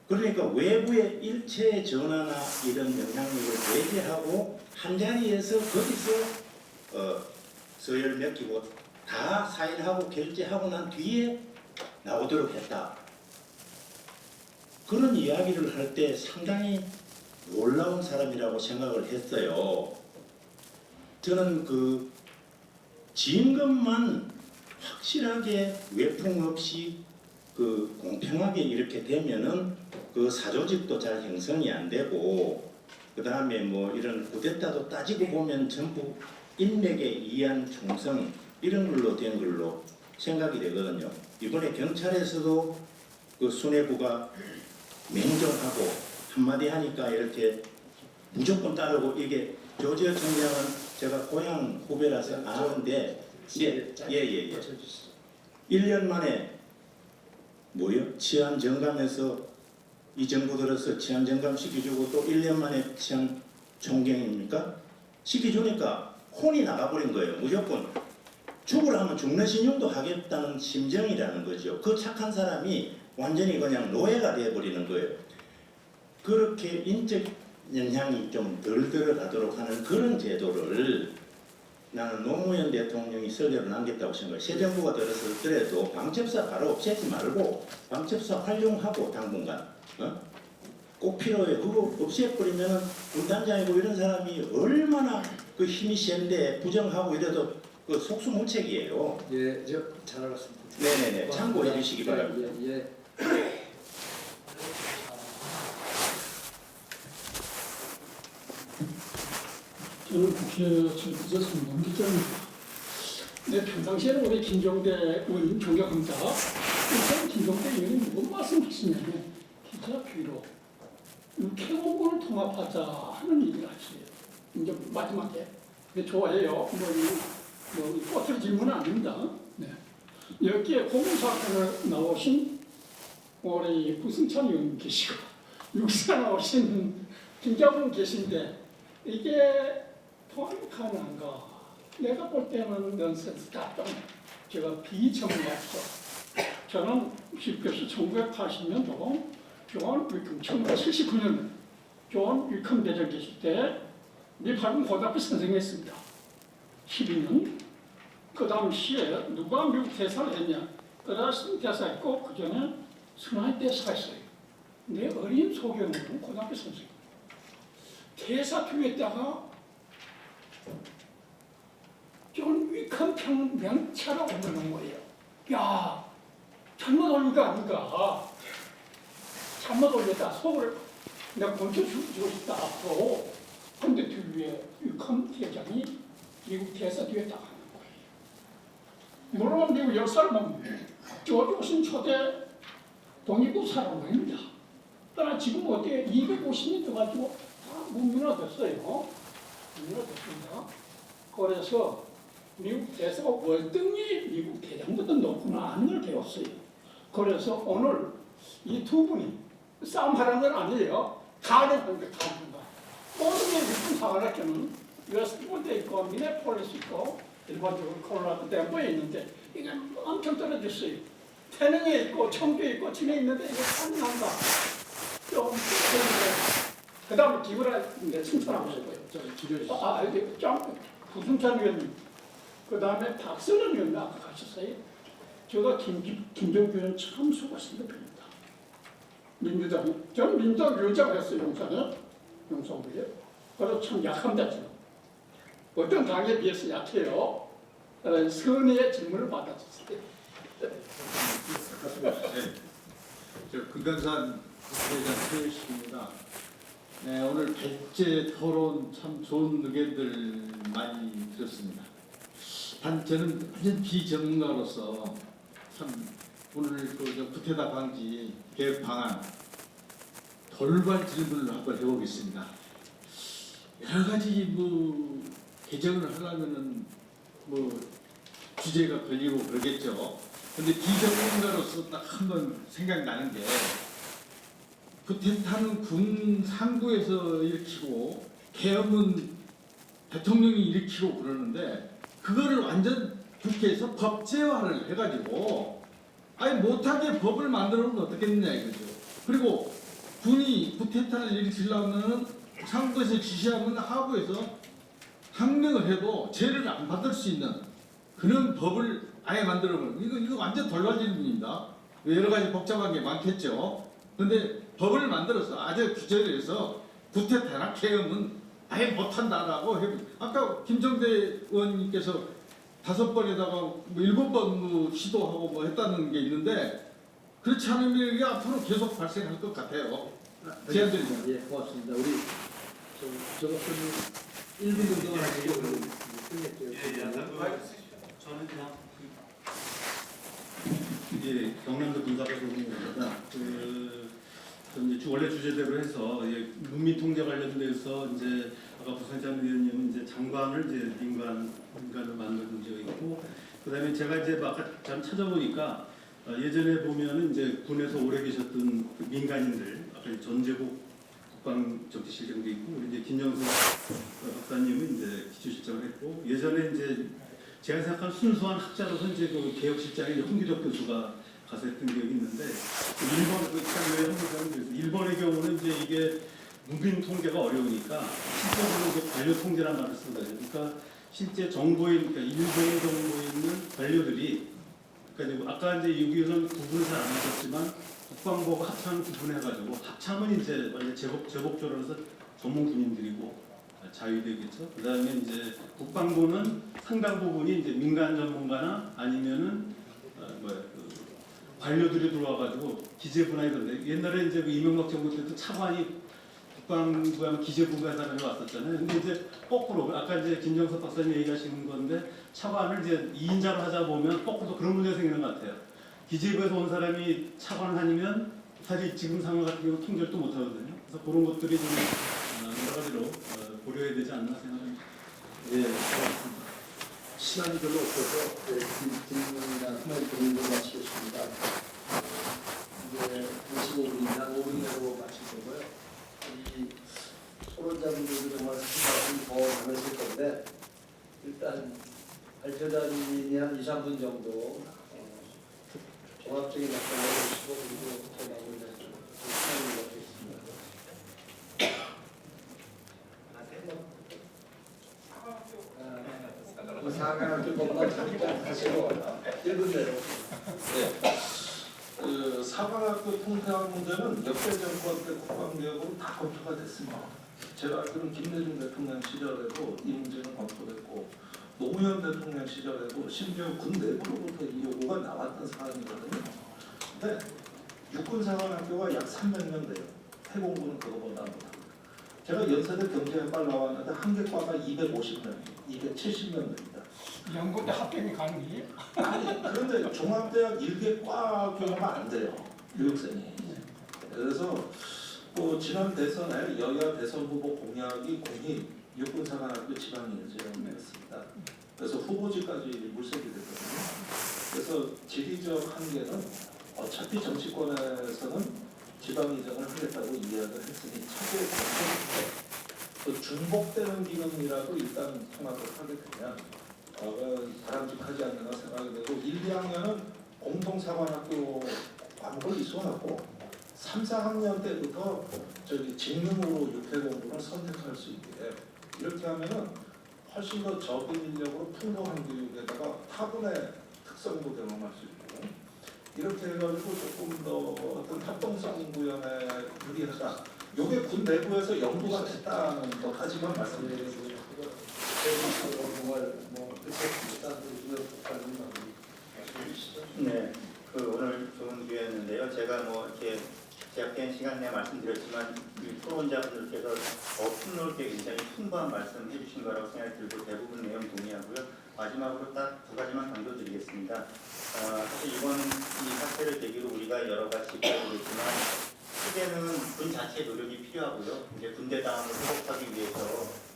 그러니까 외부의 일체의 전화나 이런 영향력을 배제하고 한 자리에서 거기서 서열 맡기고 다 사인하고 결제하고 난 뒤에 나오도록 했다. 그런 이야기를 할 때 상당히 놀라운 사람이라고 생각을 했어요. 저는 그 진급만 확실하게 외풍 없이 그 공평하게 이렇게 되면은 그 사조직도 잘 형성이 안 되고 그 다음에 뭐 이런 쿠데타도 따지고 보면 전부 인맥에 의한 충성 이런 걸로 된 걸로 생각이 되거든요. 이번에 경찰에서도 그 수뇌부가 맹정하고 한마디 하니까 이렇게 무조건 따르고 이게 조지어 총장은 제가 고향 후배라서 아는데 예. 1년 만에 뭐요? 치안 정감에서 이 정부 들어서 치안 정감 시켜주고 또 1년 만에 치안 총경입니까? 시켜주니까 혼이 나가버린 거예요. 무조건 죽으라 하면 죽는 신용도 하겠다는 심정이라는 거죠. 그 착한 사람이 완전히 그냥 노예가 되어버리는 거예요. 그렇게 인적 영향이 좀 덜 들어가도록 하는 그런 제도를 나는 노무현 대통령이 설계로 남겼다고 생각해요. 새 정부가 들어서더라도 방첩사 바로 없애지 말고 방첩사 활용하고 당분간 꼭 필요해요. 그거 없애버리면 군단장이고 이런 사람이 얼마나 그 힘이 센데 부정하고 이래도 그 속수무책이에요. 예, 잘 알았습니다. 네네네. 참고해 주시기 바랍니다. 예. 저는 국회 출입에서 송범기자입니다. 네, 평상시에는 우리 김종대 의원 존경합니다. 일단 김종대 의원이 무슨 말씀하시냐면 기자회로 태국을 통합하자 하는 얘기를 하시요. 이제 마지막에 좋아해요. 뭐 꼬투리 질문은 아닙니다. 네. 여기에 공무사건을 나오신 우리 구승찬 의원 계시고 육사 나오신 김자분 계신데 이게 통합이 가능한가? 내가 볼 때는 넌센스다. 제가 비정리했어. 저는 십교수 1980년도 교원 위컴 1979년 교원 위컴 대전 계실 때 미팔군 고등학교 선생했습니다. 12년. 그 당시에 누가 미국 대사를 했냐? 그다음 대사했고 그 전에 순환 대사가 있어요. 내 어린 소경은 고등학교 선생. 대사 뒤에다가 존 위컴 평명차가 올려놓은 거예요. 야, 잘못 올린 거 아닌가? 잘못 올렸다. 속을 내가 먼저 주고 싶다. 앞으로. 근데 뒤에 위컴 대장이 미국 대사 뒤에다 하는 거예요. 물론 미국 역사를 보면 조지 오신 초대 독립국 사람입니다. 그러나 지금 어떻게 250년 돼가지고 다 문명화됐어요. 문명화됐습니다. 그래서 미국 대사가 월등히 미국 대장보다 높구나 하는 걸 배웠어요. 그래서 오늘 이 두 분이 싸움하라는 건 아니에요. 가능한 거, 가능한 거. 모든 게 미국 사관학교는 웨스트포드에 있고 미네폴리스 있고 일반적으로 콜로라도 덴버에 있는데 이게 엄청 떨어졌어요. 태능에 있고 청주에 있고 진에 있는데 이게 가능한가? 좀 그 다음에 기브라인데 칭찬하고 싶어요. 좀 구승찬 의원님, 그 다음에 박선원 의원님 아까 가셨어요. 제가 김정규 의원 참 수고하셨습니다. 민주당이 저는 민주당 위원장 했어요. 용산구에. 그래서 참 약합니다. 지금. 어떤 당에 비해서 약해요. 선의의 질문을 받았었어요. 저 금강산 국회의장 최일식입니다. 네, 오늘 백제 토론 참 좋은 의견들 많이 들었습니다. 단 저는 완전 비전문가로서 참 오늘 그 구태타 방지 계획 방안 돌발 질문을 한번 해보겠습니다. 여러 가지 뭐 개정을 하려면은 뭐 주제가 걸리고 그러겠죠. 근데 비전문가로서 딱 한번 생각나는 게 구태타는 군 상부에서 일으키고 계엄은 대통령이 일으키고 그러는데 그거를 완전 국회에서 법제화를 해가지고 아예 못하게 법을 만들어 놓으면 어떻겠느냐 이거죠. 그리고 군이 구태타를 일으키려면 상부에서 지시하면 하부에서 항명을 해도 죄를 안 받을 수 있는 그런 법을 아예 만들어 놓으면 이거 완전 돌발질문입니다. 여러 가지 복잡한 게 많겠죠. 근데 법을 만들어서 아주 규제를 해서 구태타나 계엄은 아예 못한다라고 해. 아까 김정대 의원님께서 5번에다가 7번 시도하고 뭐 했다는 게 있는데 그렇지 않으면 이게 앞으로 계속 발생할 것 같아요. 제안드립니다. 예, 고맙습니다. 우리 저것은 1분 정도만 하시고 끝낼게요. 저는 그냥 예, 경남도 군사과정입니다. 이제 원래 주제대로 해서 문민 통제 관련돼서 이제 아까 부산장 의원님은 이제 장관을 이제 민간을 만든 문제가 있고, 그다음에 제가 이제 아까 참 찾아보니까 예전에 보면은 이제 군에서 오래 계셨던 그 민간인들, 아까 전제국 국방정치실장도 있고, 우리 이제 김영석 박사님은 이제 기초실장을 했고, 예전에 이제 제가 생각한 순수한 학자로서 이제 그 개혁실장에 홍기덕 교수가 가서 했던 기억이 있는데, 일본의 경우는 이제 이게 문민 통제가 어려우니까 실제로 이제 관료 통제란 말을 쓰거든요. 그러니까 실제 정보에, 그러니까 일본의 정보에 있는 관료들이, 그러니까 아까 이제 여기서는 구분을 잘 안 하셨지만 국방부가 합참 구분해가지고, 합참은 이제 완전 제복조로서 전문 군인들이고 자유되겠죠. 그 다음에 이제 국방부는 상당 부분이 이제 민간 전문가나 아니면은 관료들이 들어와가지고 기재부나 이런데, 옛날에 이제 그 이명박 정부 때도 차관이 국방부에 하면 기재부가 사람이 왔었잖아요. 근데 이제 거꾸로 아까 이제 김정석 박사님 얘기하시는 건데, 차관을 이제 2인자로 하자 보면 거꾸로 그런 문제가 생기는 것 같아요. 기재부에서 온 사람이 차관 아니면 사실 지금 상황 같은 경우 통절도 못 하거든요. 그래서 그런 것들이 좀 여러 가지로 고려해야 되지 않나 생각합니다. 예, 고맙습니다. 시간이 별로 없어서 질문이나 후면 질문을 마치겠습니다. 이제 55분이나 5분 내로 마칠 거고요. 이 토론자분들도 정말 수고하신 더 많으실 건데, 일단 발표자님이 한 2, 3분 정도 종합적인 답변을 해주시고, 그리고 더 마무리할 시간을 갖겠습니다. 사강학교 보다 잠깐 하시고 1분 내로. 그 사관학교 통폐합 문제는 역대 정권 때 국방개혁으로 다 검토가 됐습니다. 제가 알기로는 김대중 대통령 시절에도 이 문제는 검토됐고, 노무현 대통령 시절에도 심지어 군 내부로부터 이 요구가 나왔던 사안이거든요. 근데 육군사관학교가 약 300명 돼요. 해공부는 그거보다 못하고. 제가 연세대 경제학과를 나왔는데 한 개과가 250명, 270명 됩니다. 연구 때 합격이 가능해요? 아니, 그런데 종합대학 1개과 교육가 안 돼요, 교육생이. 그래서 뭐 지난 대선에 여야 대선 후보 공약이 공이 육군사관학교 지방인재였습니다. 그래서 후보지까지 물색이 됐거든요. 그래서 지리적 한계는 어차피 정치권에서는 지방이전을 하겠다고 이야기를 했으니 차후에 그 중복되는 기능이라도 일단 생각을 하게 되면 바람직하지 않나 생각이 되고, 1, 2학년은 공동사관학교 과목을 이수하고 3, 4학년 때부터 직능으로 육해공부를 선택할 수 있게, 이렇게 하면은 훨씬 더 적은 인력으로 풍부한 교육에다가 타군의 특성도 경험할 수 있고, 이렇게 해가지고 조금 더 어떤 합동성 구현에 유리하다. 요게 군 내부에서 연구가 됐다는 것까지만 말씀드리고요. 정말 뭐 그렇게 일단 우리가 국가는 해주시죠. 네, 오늘 좋은 기회였는데요. 제가 뭐 이렇게 제약된 시간 내에 말씀드렸지만 이 토론자분들께서 더 폭넓게 굉장히 풍부한 말씀 해주신 거라고 생각이 들고 대부분 내용 동의하고요. 마지막으로 딱 두 가지만 강조드리겠습니다. 사실 이번 이 사태를 계기로 우리가 여러 가지 지적이겠지만 시대는 군 자체의 노력이 필요하고요. 이제 군대 다음을 회복하기 위해서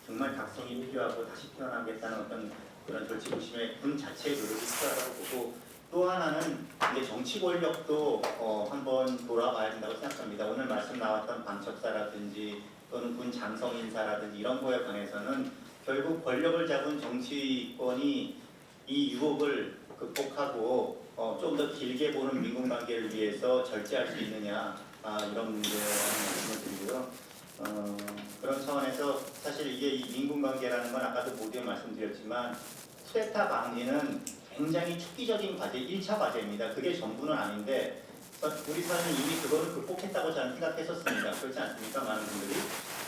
정말 각성이 필요하고 다시 태어나겠다는 어떤 그런 절치부심의 군 자체의 노력이 필요하다고 보고 또 하나는 이제 정치 권력도 한번 돌아봐야 된다고 생각합니다. 오늘 말씀 나왔던 방첩사라든지 또는 군 장성 인사라든지 이런 거에 관해서는 결국 권력을 잡은 정치권이 이 유혹을 극복하고 좀 더 길게 보는 민군 관계를 위해서 절제할 수 있느냐 이런 문제라는 말씀을 드리고요. 그런 차원에서 사실 이게 이 민군 관계라는 건 아까도 모두에 말씀드렸지만 쿠데타 방지는 굉장히 촉기적인 과제, 1차 과제입니다. 그게 전부는 아닌데 우리 사회는 이미 그거를 극복했다고 저는 생각했었습니다. 그렇지 않습니까? 많은 분들이.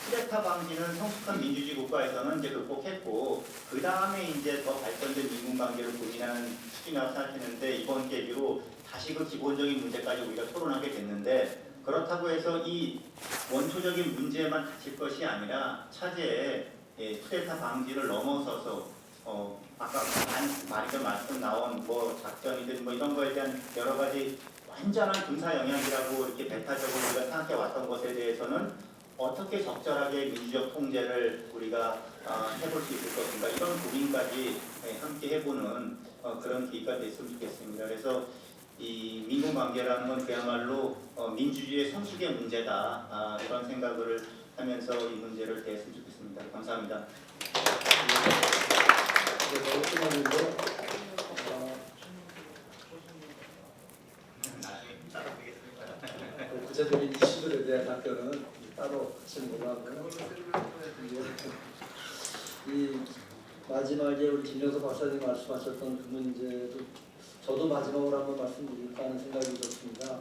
쿠데타 방지는 성숙한 민주주의 국가에서는 이제 극복했고 그 다음에 이제 더 발전된 민군 관계를 고민하는 수준이라고 생각했는데 이번 계기로 다시 그 기본적인 문제까지 우리가 토론하게 됐는데 그렇다고 해서 이 원초적인 문제만 닥칠 것이 아니라 차제에 쿠데타 방지를 넘어서서 아까 많이 좀 말씀 나온 뭐 작전이든 뭐 이런 거에 대한 여러 가지 완전한 군사 영향이라고 이렇게 배타적으로 우리가 생각해 왔던 것에 대해서는 어떻게 적절하게 민주적 통제를 우리가 해볼 수 있을 것인가 이런 고민까지 함께 해보는 그런 기회가 됐으면 좋겠습니다. 그래서 이 민군 관계라는 건 그야말로 민주주의의 성숙의 문제다 이런 생각을 하면서 이 문제를 대했으면 좋겠습니다. 감사합니다. 그래서 끝났는데 구체적인 이슈들에 대한 답변은 따로 하시는 걸로 하고요. 이 마지막에 우리 김정석 박사님 말씀하셨던 그 문제도 저도 마지막으로 한번 말씀드릴까 하는 생각이 들었습니다.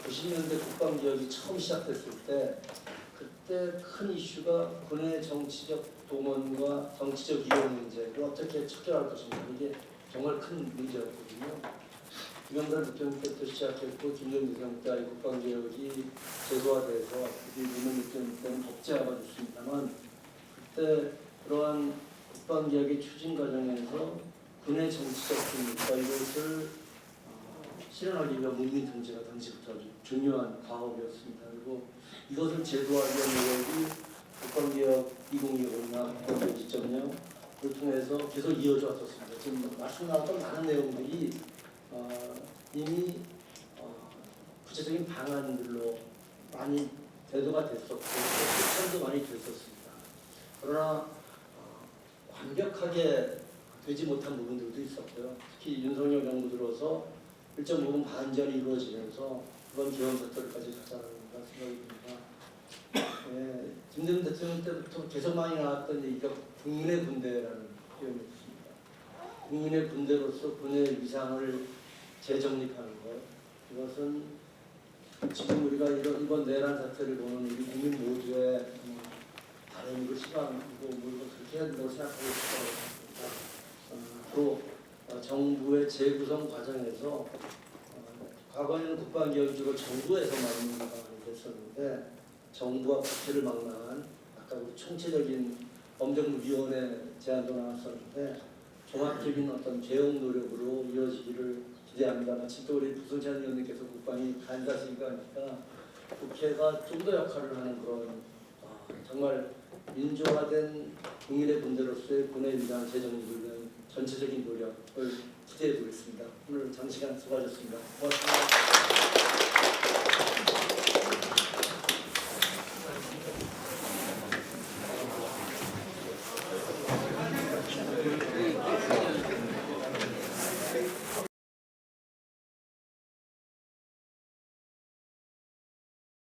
90년대 국방개혁이 처음 시작됐을 때 그때 큰 이슈가 군의 정치적 동원과 정치적 이용 문제를 어떻게 척결할 것인가 이게 정말 큰 문제였거든요. 김영삼 대통령 때부터 시작했고 김정일 대통령 때 국방개혁이 제도화돼서 문재인 대통령 때는 법제화가 됐습니다만 그때 그러한 국방개혁의 추진 과정에서 군의 정치적 중립과 이것을 실현하기 위한 문민통제가 당시부터 아주 중요한 과업이었습니다. 그리고 이것을 제도화하기 위한 노력이 국방개혁 2025나 국방개혁 2.0을 통해서 계속 이어져 왔었습니다. 지금 말씀 나왔던 많은 내용들이 이미 구체적인 방안들로 많이 대두가 됐었고 실천도 많이 됐었습니다. 그러나 완벽하게 되지 못한 부분들도 있었고요. 특히 윤석열 정부 들어서 일정 부분 반전이 이루어지면서 그런 기원 벡터를까지 가져가는 생각이 듭니다. 김대중 대통령 때부터 계속 많이 나왔던 얘기가 국민의 군대라는 표현이었습니다. 국민의 군대로서 군의 위상을 재정립하는 것. 이것은 지금 우리가 이번 내란 사태를 보는 우리 국민 모두의 바람이고 희망이고 뭐 그렇게 해야 된다고 생각하고 있습니다. 또 정부의 재구성 과정에서 과거에는 국방개혁이 주로 정부에서만 운영이 됐었는데 정부와 국회를 망라한 아까 우리 총체적인 범정부위원회 제안도 나왔었는데 종합적인 어떤 개혁 노력으로 이루어지기를 기대합니다. 마침 또 우리 부승찬 의원님께서 국방이 간사시기가 하니까 국회가 좀 더 역할을 하는 그런 정말 민주화된 국민의 군대로서의 군의 위상 재정립을 위한 전체적인 노력을 기대해 보겠습니다. 오늘 장시간 수고하셨습니다. 고맙습니다.